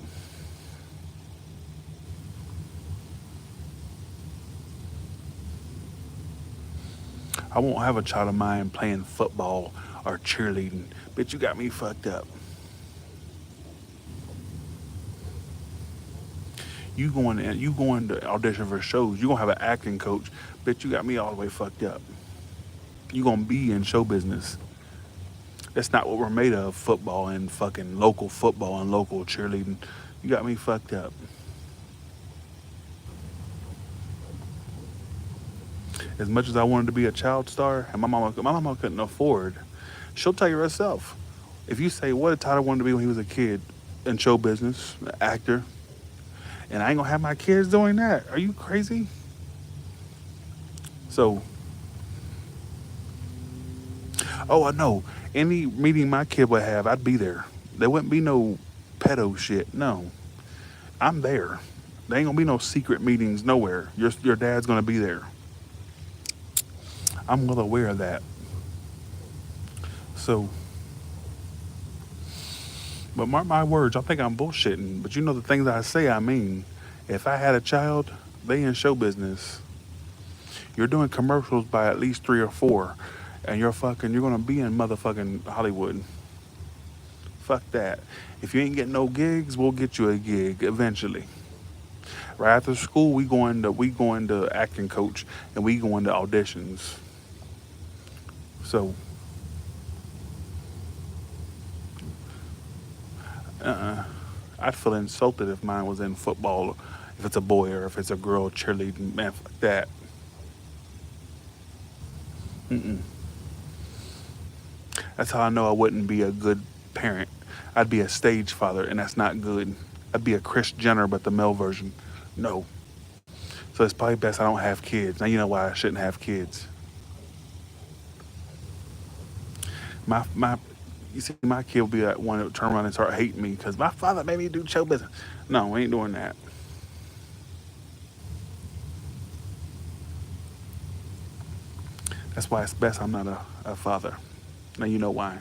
I won't have a child of mine playing football or cheerleading. Bitch, you got me fucked up. You going to audition for shows. You gonna have an acting coach. Bitch, you got me all the way fucked up. You gonna be in show business. That's not what we're made of. Football and fucking local football and local cheerleading. You got me fucked up. As much as I wanted to be a child star, and my mama couldn't afford. She'll tell you herself. If you say what did Tyler wanted to be when he was a kid in show business, an actor, and I ain't gonna have my kids doing that. Are you crazy? So, oh, I know. Any meeting my kid would have, I'd be there. There wouldn't be no pedo shit. No, I'm there. There ain't gonna be no secret meetings nowhere. Your dad's gonna be there. I'm well aware of that. So, but mark my words, I think I'm bullshitting. But you know the things I say, I mean. If I had a child, they in show business. You're doing commercials by at least three or four, and you're gonna be in motherfucking Hollywood. Fuck that. If you ain't getting no gigs, we'll get you a gig eventually. Right after school, we going to acting coach, and we going to auditions. So, I'd feel insulted if mine was in football, if it's a boy or if it's a girl cheerleading. Man, fuck that. That's how I know I wouldn't be a good parent. I'd be a stage father, and that's not good. I'd be a Chris Jenner, but the male version. No. So it's probably best I don't have kids. Now you know why I shouldn't have kids. My, you see, my kid will be that one that would turn around and start hating me because my father made me do show business. No, we ain't doing that. That's why it's best I'm not a father. Now you know why.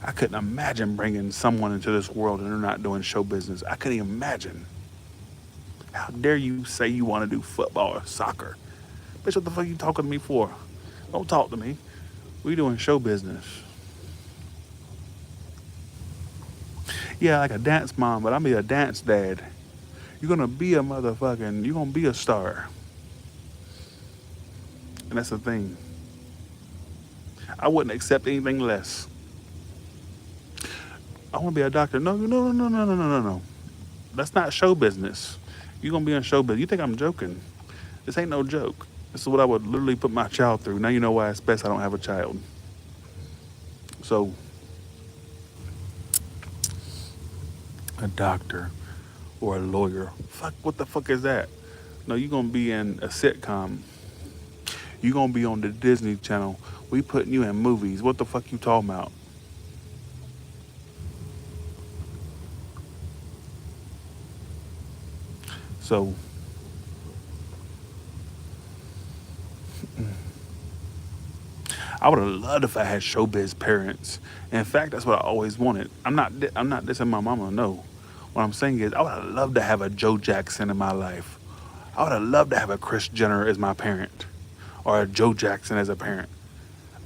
I couldn't imagine bringing someone into this world and they're not doing show business. I couldn't even imagine. How dare you say you want to do football or soccer? Bitch, what the fuck you talking to me for? Don't talk to me. We doing show business. Yeah, like a dance mom, but I'm be a dance dad. You're gonna be a star. And that's the thing. I wouldn't accept anything less. I want to be a doctor. No, no, no, no, no, no, no, no, no. That's not show business. You're gonna be in show business. You think I'm joking? This ain't no joke. This is what I would literally put my child through. Now you know why it's best I don't have a child. So, a doctor or a lawyer. Fuck, what the fuck is that? No, you're gonna be in a sitcom. You're gonna be on the Disney Channel. We putting you in movies. What the fuck you talking about? So, I would have loved if I had showbiz parents. In fact, that's what I always wanted. I'm not dissing my mama. No, what I'm saying is I would have loved to have a Joe Jackson in my life. I would have loved to have a Chris Jenner as my parent, or a Joe Jackson as a parent.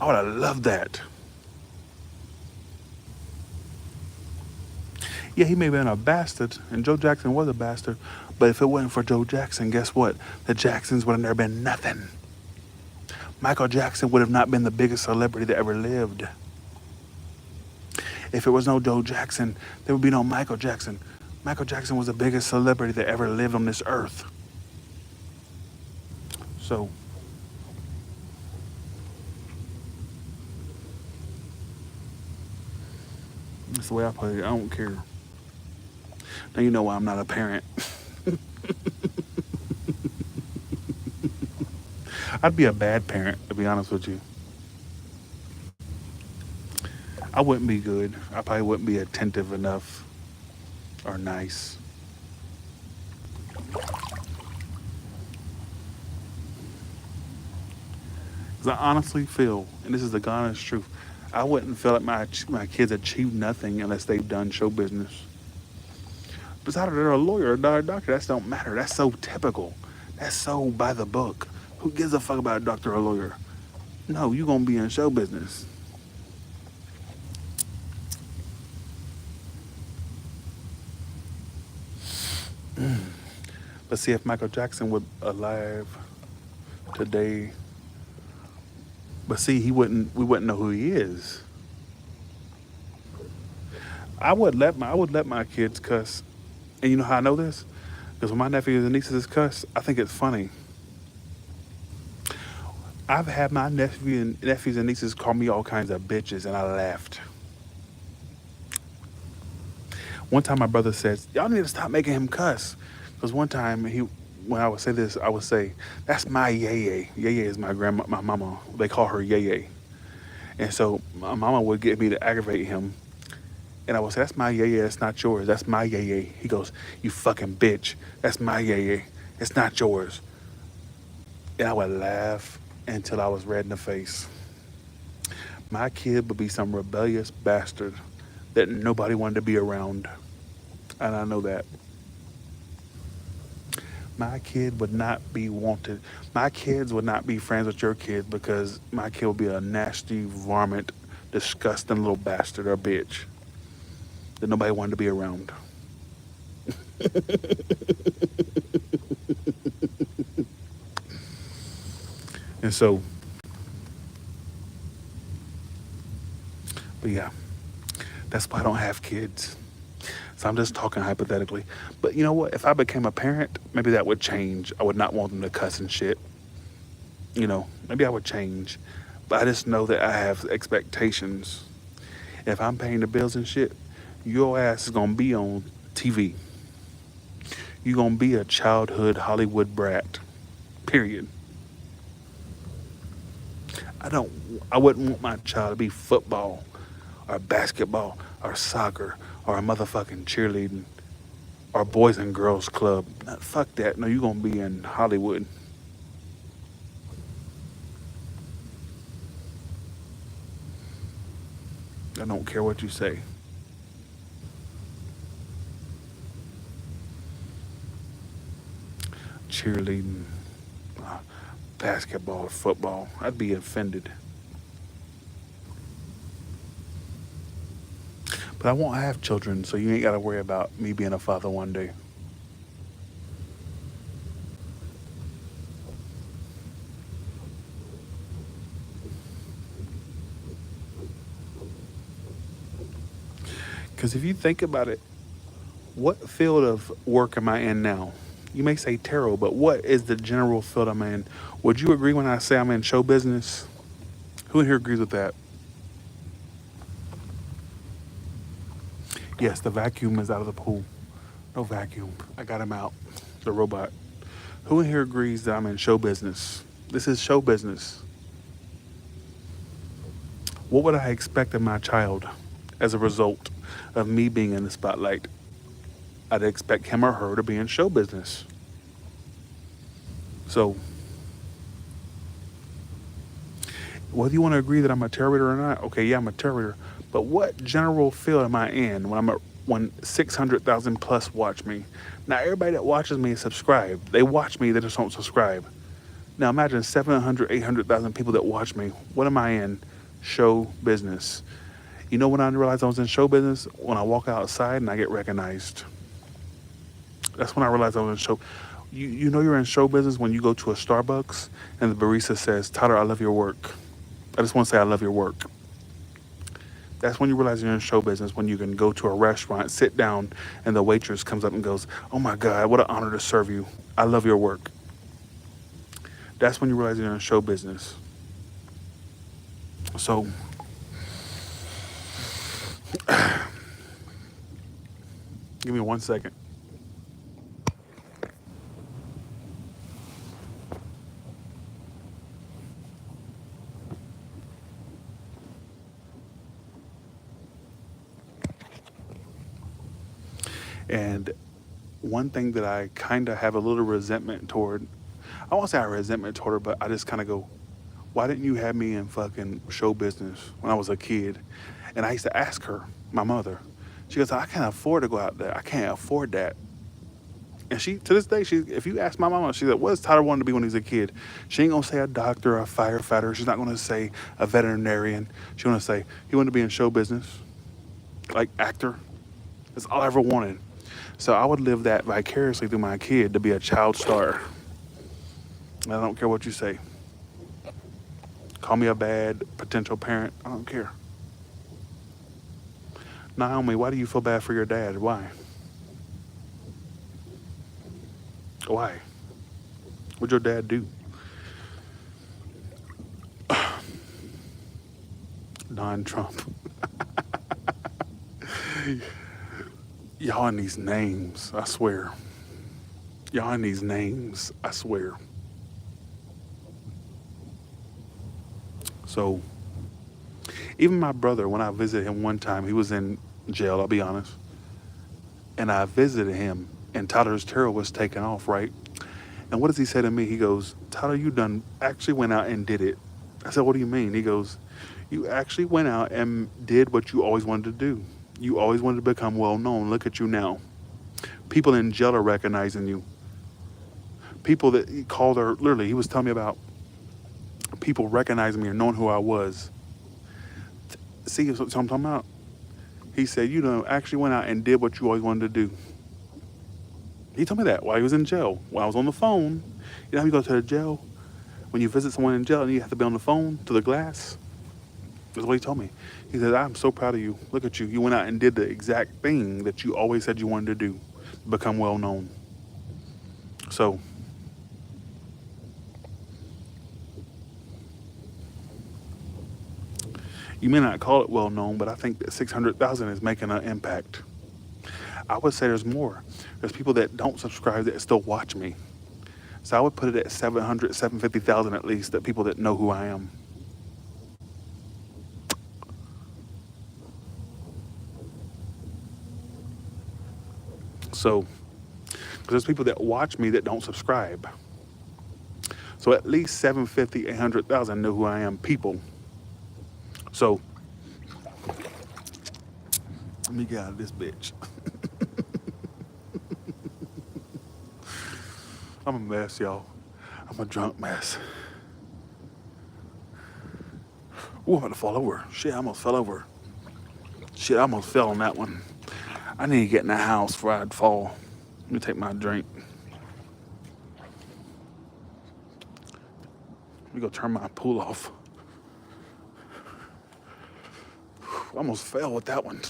I would have loved that. Yeah, he may have been a bastard, and Joe Jackson was a bastard. But if it wasn't for Joe Jackson, guess what? The Jacksons would have never been nothing. Michael Jackson would have not been the biggest celebrity that ever lived. If it was no Joe Jackson, there would be no Michael Jackson. Michael Jackson was the biggest celebrity that ever lived on this earth. So, that's the way I put it. I don't care. Now you know why I'm not a parent. I'd be a bad parent, to be honest with you. I wouldn't be good. I probably wouldn't be attentive enough or nice. 'Cause I honestly feel, and this is the honest truth, I wouldn't feel like my kids achieve nothing unless they've done show business. Besides, they're a lawyer, or a doctor. That don't matter. That's so typical. That's so by the book. Who gives a fuck about a doctor or a lawyer? No, you gonna be in show business. But see, if Michael Jackson was alive today, but see, he wouldn't. We wouldn't know who he is. I would let my kids cuss, and you know how I know this? Because when my nephews and nieces cuss, I think it's funny. I've had my nephews and nieces call me all kinds of bitches, and I laughed. One time, my brother says, "Y'all need to stop making him cuss," because one time when I would say this, I would say, "That's my yeye." Yeye is my grandma, my mama. They call her yeye, and so my mama would get me to aggravate him, and I would say, "That's my yeye. That's not yours. That's my yeye." He goes, "You fucking bitch. That's my yeye. It's not yours." And I would laugh until I was red in the face. My kid would be some rebellious bastard that nobody wanted to be around. And I know that. My kid would not be wanted. My kids would not be friends with your kids because my kid would be a nasty, varmint, disgusting little bastard or bitch that nobody wanted to be around. And so, but yeah, that's why I don't have kids. So I'm just talking hypothetically. But you know what? If I became a parent, maybe that would change. I would not want them to cuss and shit. Maybe I would change. But I just know that I have expectations. If I'm paying the bills and shit, your ass is gonna be on TV. You're gonna be a childhood Hollywood brat. Period. I don't I wouldn't want my child to be football or basketball or soccer or a motherfucking cheerleading or boys and girls club. Fuck that. No, you're gonna be in Hollywood. I don't care what you say. Cheerleading, uh, basketball, or football. I'd be offended. But I won't have children, so you ain't got to worry about me being a father one day. Because if you think about it, what field of work am I in now? You may say tarot, but what is the general field I'm in? Would you agree when I say I'm in show business? Who in here agrees with that? Yes, the vacuum is out of the pool. No vacuum. I got him out. The robot. Who in here agrees that I'm in show business? This is show business. What would I expect of my child as a result of me being in the spotlight? I'd expect him or her to be in show business. So, whether you want to agree that I'm a tarot or not, okay, yeah, I'm a tarot. But what general field am I in when 600,000 plus watch me? Now, everybody that watches me is subscribed. They watch me, they just don't subscribe. Now, imagine 700, 800,000 people that watch me. What am I in? Show business. You know when I realized I was in show business? When I walk outside and I get recognized. That's when I realized I was in show. You know you're in show business when you go to a Starbucks and the barista says, "Tyler, I love your work. I just want to say I love your work." That's when you realize you're in show business, when you can go to a restaurant, sit down, and the waitress comes up and goes, "Oh my God, what an honor to serve you. I love your work." That's when you realize you're in show business. So, give me 1 second. And one thing that I kind of have a little resentment toward, I won't say I resentment toward her, but I just kind of go, why didn't you have me in fucking show business when I was a kid? And I used to ask her, my mother, she goes, I can't afford to go out there. I can't afford that. And she, to this day, she, if you ask my mama, she's like, what does Tyler want to be when he's a kid? She ain't gonna say a doctor or a firefighter. She's not gonna say a veterinarian. She's gonna say he wanted to be in show business, like actor. That's all I ever wanted. So I would live that vicariously through my kid to be a child star. I don't care what you say. Call me a bad potential parent. I don't care. Naomi, why do you feel bad for your dad? Why? Why? What'd your dad do? Non-Trump. Y'all in these names, I swear. Y'all in these names, I swear. So, even my brother, when I visited him one time, he was in jail, I'll be honest. And I visited him, and Tyler's Terrell was taken off, right? And what does he say to me? He goes, Tyler, you done actually went out and did it. I said, what do you mean? He goes, you actually went out and did what you always wanted to do. You always wanted to become well known. Look at you now. People in jail are recognizing you. People that he called her, literally, he was telling me about people recognizing me or knowing who I was. See, what I'm talking about? He said, you know, actually went out and did what you always wanted to do. He told me that while he was in jail. When I was on the phone, you know how you go to the jail? When you visit someone in jail and you have to be on the phone to the glass? That's what he told me. He said, I'm so proud of you. Look at you. You went out and did the exact thing that you always said you wanted to do. Become well known. So, you may not call it well known, but I think that 600,000 is making an impact. I would say there's more. There's people that don't subscribe that still watch me. So I would put it at 700, 750,000 at least, that people that know who I am. So, because there's people that watch me that don't subscribe. So at least 750, 800,000 know who I am, people. So, let me get out of this bitch. I'm a mess, y'all. I'm a drunk mess. Ooh, I'm about to fall over. Shit, I almost fell over. Shit, I almost fell on that one. I need to get in the house before I'd fall. Let me take my drink. Let me go turn my pool off. I almost fell with that one.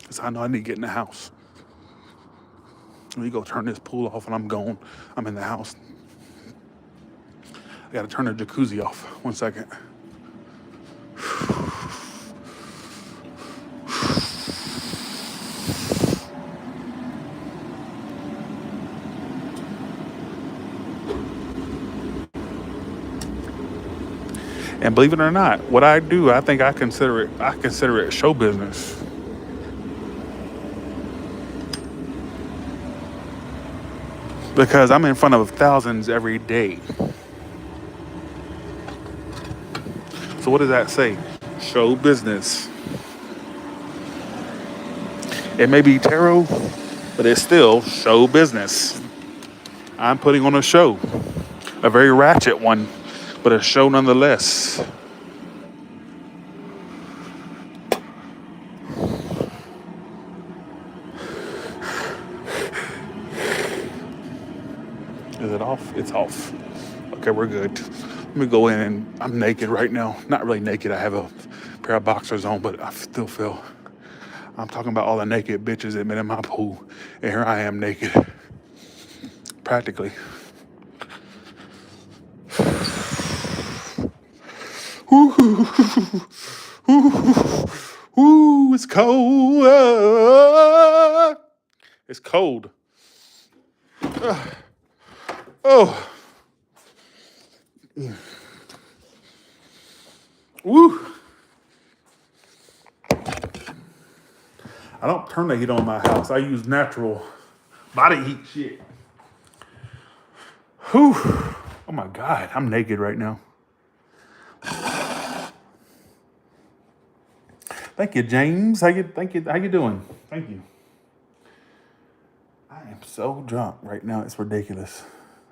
Because I know I need to get in the house. Let me go turn this pool off and I'm gone. I'm in the house. I gotta turn the jacuzzi off. 1 second. And believe it or not, what I do, I think I consider it show business. Because I'm in front of thousands every day. So what does that say? Show business. It may be tarot, but it's still show business. I'm putting on a show. A very ratchet one, but a show nonetheless. Is it off? It's off. Okay, we're good. Let me go in and I'm naked right now. Not really naked. I have a pair of boxers on, but I still feel. I'm talking about all the naked bitches that been in my pool. And here I am naked. Practically. Ooh, ooh, it's cold. It's cold. Oh. Woo. I don't turn the heat on my house. I use natural Body heat shit. Whew. Oh my God, I'm naked right now. Thank you, James. How you doing? Thank you. I am so drunk right now. It's ridiculous.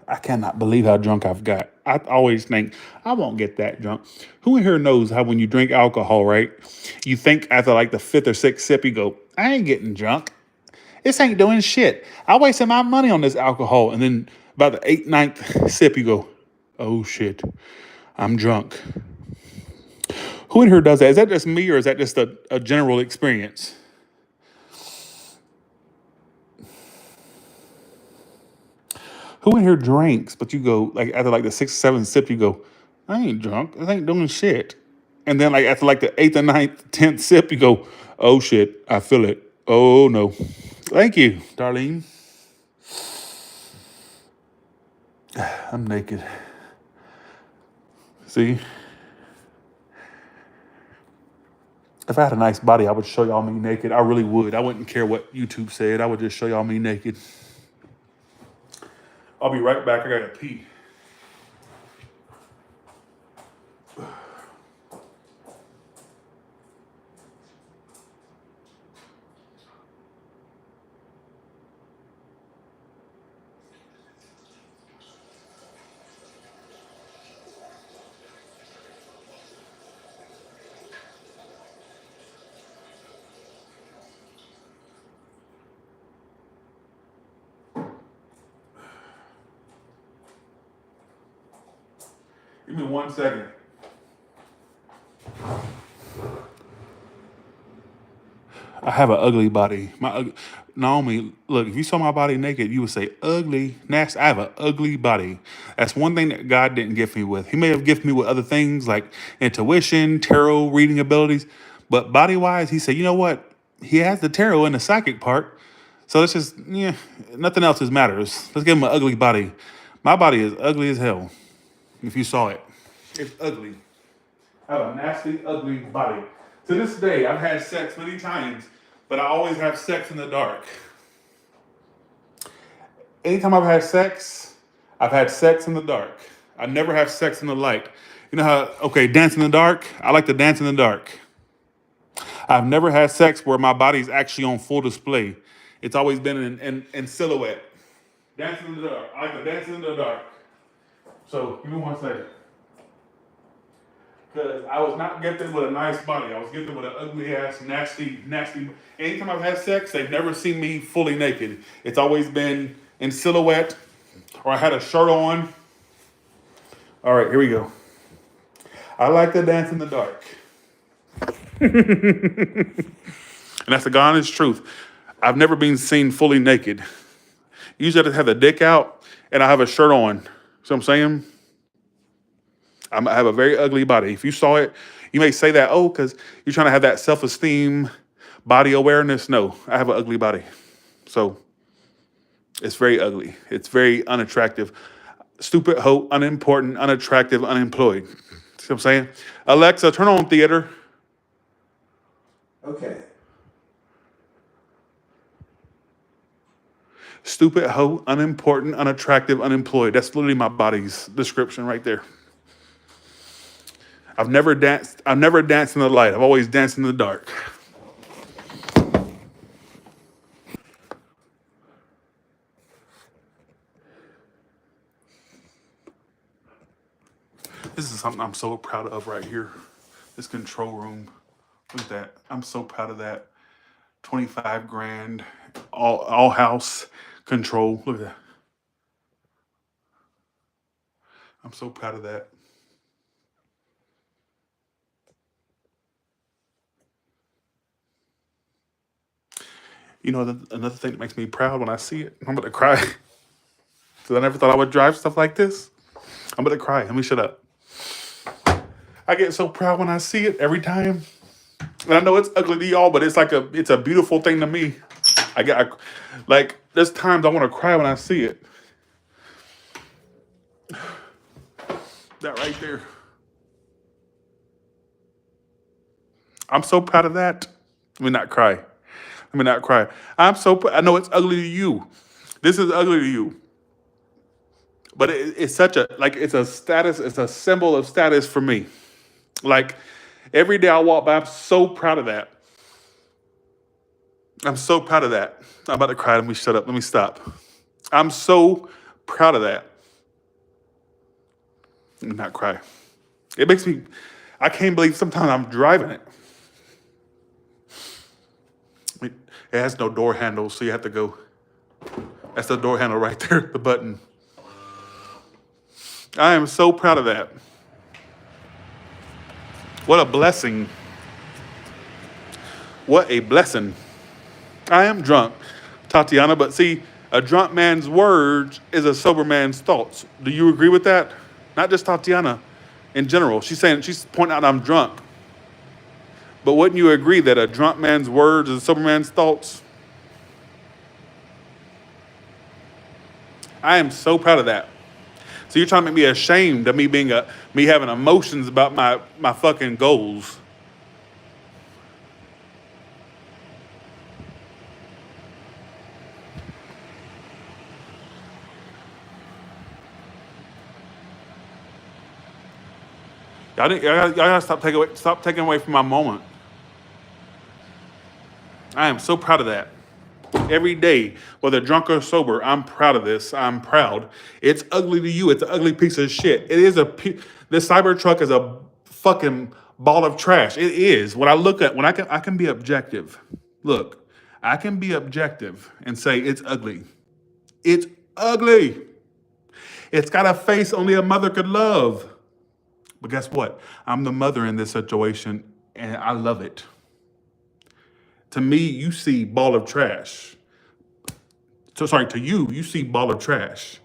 I cannot believe how drunk I've got. I always think I won't get that drunk. Who in here knows how when you drink alcohol, right? You think after like the fifth or sixth sip, you go, I ain't getting drunk. This ain't doing shit. I wasted my money on this alcohol. And then about the eighth, ninth sip, you go, oh shit, I'm drunk. Who in here does that? Is that just me or is that just a general experience? Who in here drinks, but you go, like, after like the sixth, seventh sip, you go, I ain't drunk. This ain't doing shit. And then, like, after like the eighth or ninth, tenth sip, you go, oh shit, I feel it. Oh no. Thank you, Darlene. I'm naked. See? If I had a nice body, I would show y'all me naked. I really would. I wouldn't care what YouTube said. I would just show y'all me naked. I'll be right back. I gotta pee. Give me 1 second. I have an ugly body. Naomi, look, if you saw my body naked, you would say ugly, nasty. I have an ugly body. That's one thing that God didn't gift me with. He may have gifted me with other things like intuition, tarot, reading abilities, but body wise, he said, you know what? He has the tarot and the psychic part. So let's just, yeah, nothing else matters. Let's give him an ugly body. My body is ugly as hell. If you saw it, it's ugly. I have a nasty, ugly body. To this day, I've had sex many times, but I always have sex in the dark. Anytime I've had sex in the dark. I never have sex in the light. You know how, okay, dance in the dark? I like to dance in the dark. I've never had sex where my body's actually on full display. It's always been in silhouette. Dancing in the dark. I like to dance in the dark. So, give me 1 second. Because I was not gifted with a nice body. I was gifted with an ugly ass, nasty, nasty. Anytime I've had sex, they've never seen me fully naked. It's always been in silhouette, or I had a shirt on. All right, here we go. I like to dance in the dark. And that's the honest truth. I've never been seen fully naked. Usually I just have the dick out and I have a shirt on. See what I'm saying? I have a very ugly body. If you saw it, you may say that, oh, because you're trying to have that self-esteem, body awareness. No, I have an ugly body. So it's very ugly. It's very unattractive. Stupid, hoe, unimportant, unattractive, unemployed. See what I'm saying? Alexa, turn on theater. Okay. Stupid, hoe, unimportant, unattractive, unemployed. That's literally my body's description right there. I've never danced in the light. I've always danced in the dark. This is something I'm so proud of right here. This control room. Look at that. I'm so proud of that. 25 grand, all house control. Look at that. I'm so proud of that. You know, another thing that makes me proud when I see it, I'm gonna cry. Because I never thought I would drive stuff like this. I'm gonna cry. Let me shut up. I get so proud when I see it every time. And I know it's ugly to y'all, but it's a beautiful thing to me. Like there's times I want to cry when I see it. That right there. I'm so proud of that. Let me not cry. I know it's ugly to you. This is ugly to you. But it's such a, like, it's a status, it's a symbol of status for me. Like, every day I walk by, I'm so proud of that. I'm so proud of that. I'm about to cry. Let me shut up. Let me stop. I'm so proud of that. Let me not cry. It makes me, I can't believe sometimes I'm driving it. It has no door handle, so you have to go. That's the door handle right there, the button. I am so proud of that. What a blessing. What a blessing. I am drunk, Tatiana, but see, a drunk man's words is a sober man's thoughts. Do you agree with that? Not just Tatiana, in general. She's pointing out I'm drunk. But wouldn't you agree that a drunk man's words is a sober man's thoughts? I am so proud of that. So you're trying to make me ashamed of me having emotions about my fucking goals. Y'all gotta stop taking away from my moment. I am so proud of that. Every day, whether drunk or sober, I'm proud of this. I'm proud. It's ugly to you. It's an ugly piece of shit. This Cybertruck is a fucking ball of trash. It is. When I can be objective. Look, I can be objective and say it's ugly. It's ugly. It's got a face only a mother could love. But guess what? I'm the mother in this situation, and I love it. To me, you see ball of trash. So sorry, to you see ball of trash.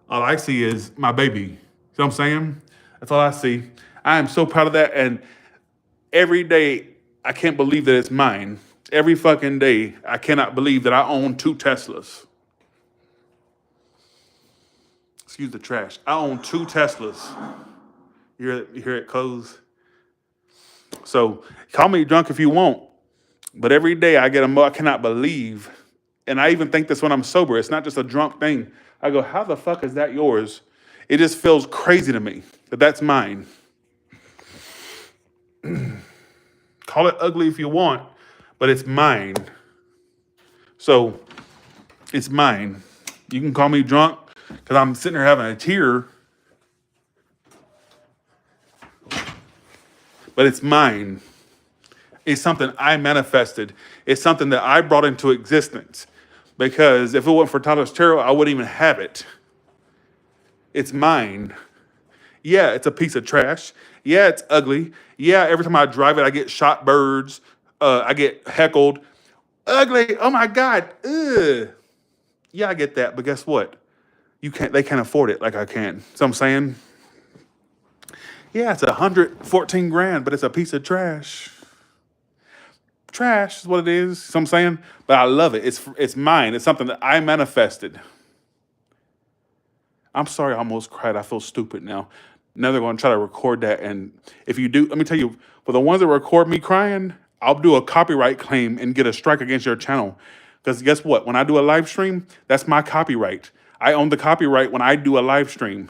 All I see is my baby. You know what I'm saying? That's all I see. I am so proud of that. And every day, I can't believe that it's mine. Every fucking day, I cannot believe that I own 2 Teslas. Excuse the trash. I own 2 Teslas. You hear it close? So call me drunk if you want. But every day I I cannot believe. And I even think this when I'm sober. It's not just a drunk thing. I go, how the fuck is that yours? It just feels crazy to me that that's mine. Call it ugly if you want, but it's mine. So it's mine. You can call me drunk because I'm sitting here having a tear, but it's mine. It's something I manifested. It's something that I brought into existence. Because if it wasn't for Tyler Terrell, I wouldn't even have it. It's mine. Yeah, it's a piece of trash. Yeah, it's ugly. Yeah, every time I drive it, I get shot birds. I get heckled. Ugly. Oh my God. Ugh. Yeah, I get that. But guess what? They can't afford it like I can. So I'm saying, yeah, it's 114 grand, but it's a piece of trash. Trash is what it is. So I'm saying, but I love it. It's mine. It's something that I manifested. I'm sorry, I almost cried. I feel stupid now. Now they're going to try to record that, and if you do, let me tell you, for the ones that record me crying, I'll do a copyright claim and get a strike against your channel. Because guess what? When I do a live stream, that's my copyright. I own the copyright when I do a live stream.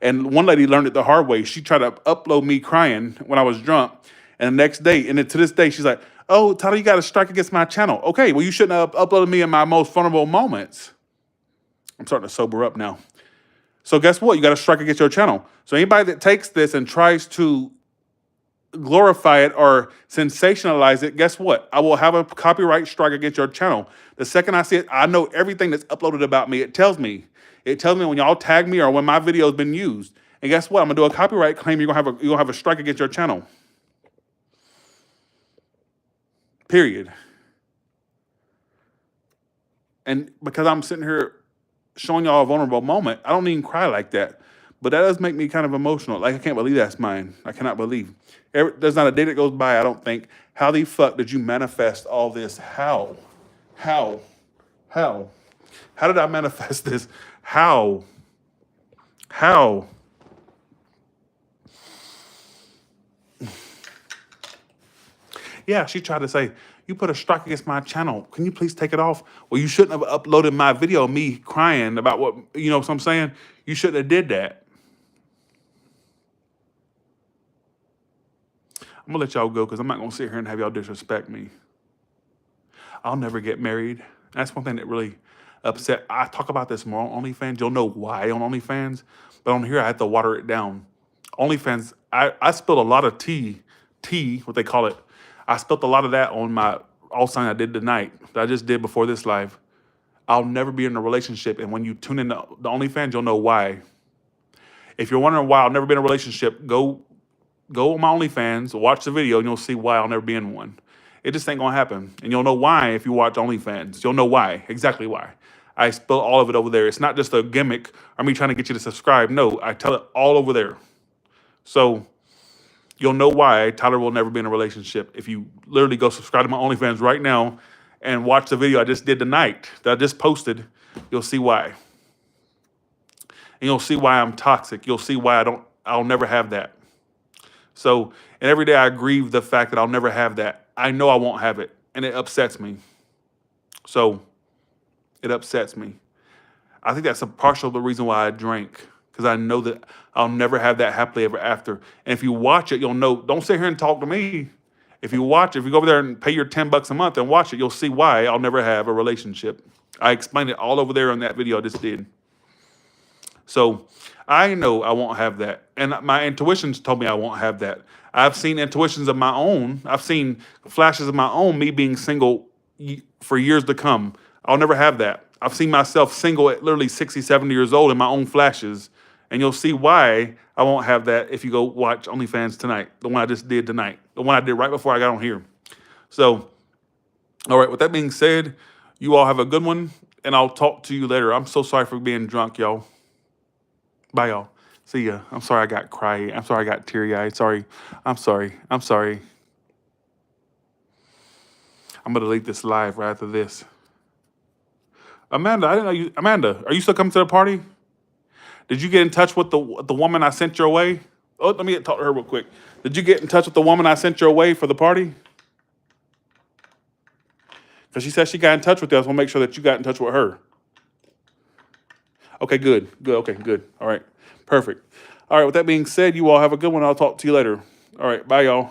And one lady learned it the hard way. She tried to upload me crying when I was drunk. And the next day, and then to this day, she's like, oh, Tyler, you got a strike against my channel. Okay, well, you shouldn't have uploaded me in my most vulnerable moments. I'm starting to sober up now. So guess what? You got to strike against your channel. So anybody that takes this and tries to glorify it or sensationalize it, guess what? I will have a copyright strike against your channel. The second I see it, I know everything that's uploaded about me. It tells me. It tells me when y'all tag me or when my video has been used. And guess what? I'm gonna do a copyright claim. You're gonna have a strike against your channel. Period. And because I'm sitting here showing y'all a vulnerable moment, I don't even cry like that. But that does make me kind of emotional. Like, I can't believe that's mine. I cannot believe. There's not a day that goes by, I don't think, how the fuck did you manifest all this? How? How? How? How did I manifest this? How? How? Yeah, she tried to say, you put a strike against my channel. Can you please take it off? Well, you shouldn't have uploaded my video of me crying about what, you know what I'm saying? You shouldn't have did that. I'm gonna let y'all go because I'm not gonna sit here and have y'all disrespect me. I'll never get married. That's one thing that really upset. I talk about this more on OnlyFans. You'll know why on OnlyFans, but on here I had to water it down. OnlyFans, I spilled a lot of tea, what they call it. I spilled a lot of that on my all sign I did tonight, that I just did before this live. I'll never be in a relationship, and when you tune in to the OnlyFans, you'll know why. If you're wondering why I'll never be in a relationship, go on my OnlyFans, watch the video, and you'll see why I'll never be in one. It just ain't gonna happen. And you'll know why if you watch OnlyFans. You'll know why, exactly why. I spill all of it over there. It's not just a gimmick or me trying to get you to subscribe. No, I tell it all over there. So you'll know why Tyler will never be in a relationship if you literally go subscribe to my OnlyFans right now and watch the video I just did tonight that I just posted. You'll see why. And you'll see why I'm toxic. You'll see why I'll never have that. So, and every day I grieve the fact that I'll never have that. I know I won't have it, and it upsets me. So, it upsets me. I think that's a partial the reason why I drink, because I know that I'll never have that happily ever after. And if you watch it, you'll know. Don't sit here and talk to me. If you watch it, if you go over there and pay your $10 a month and watch it, you'll see why I'll never have a relationship. I explained it all over there on that video I just did. So I know I won't have that. And my intuitions told me I won't have that. I've seen intuitions of my own. I've seen flashes of my own, me being single for years to come. I'll never have that. I've seen myself single at literally 60, 70 years old in my own flashes. And you'll see why I won't have that if you go watch OnlyFans tonight, the one I just did tonight, the one I did right before I got on here. So, all right, with that being said, you all have a good one, and I'll talk to you later. I'm so sorry for being drunk, y'all. Bye, y'all. See ya. I'm sorry I got cryy. I'm sorry I got teary-eyed. Sorry. I'm sorry. I'm sorry. I'm going to delete this live right after this. Amanda, I didn't know you. Amanda, are you still coming to the party? Did you get in touch with the woman I sent your way? Oh, let me talk to her real quick. Did you get in touch with the woman I sent your way for the party? Because she said she got in touch with you. I just want to make sure that you got in touch with her. Okay, good. Good. Okay, good. All right. Perfect. All right, with that being said, you all have a good one. I'll talk to you later. All right, bye, y'all.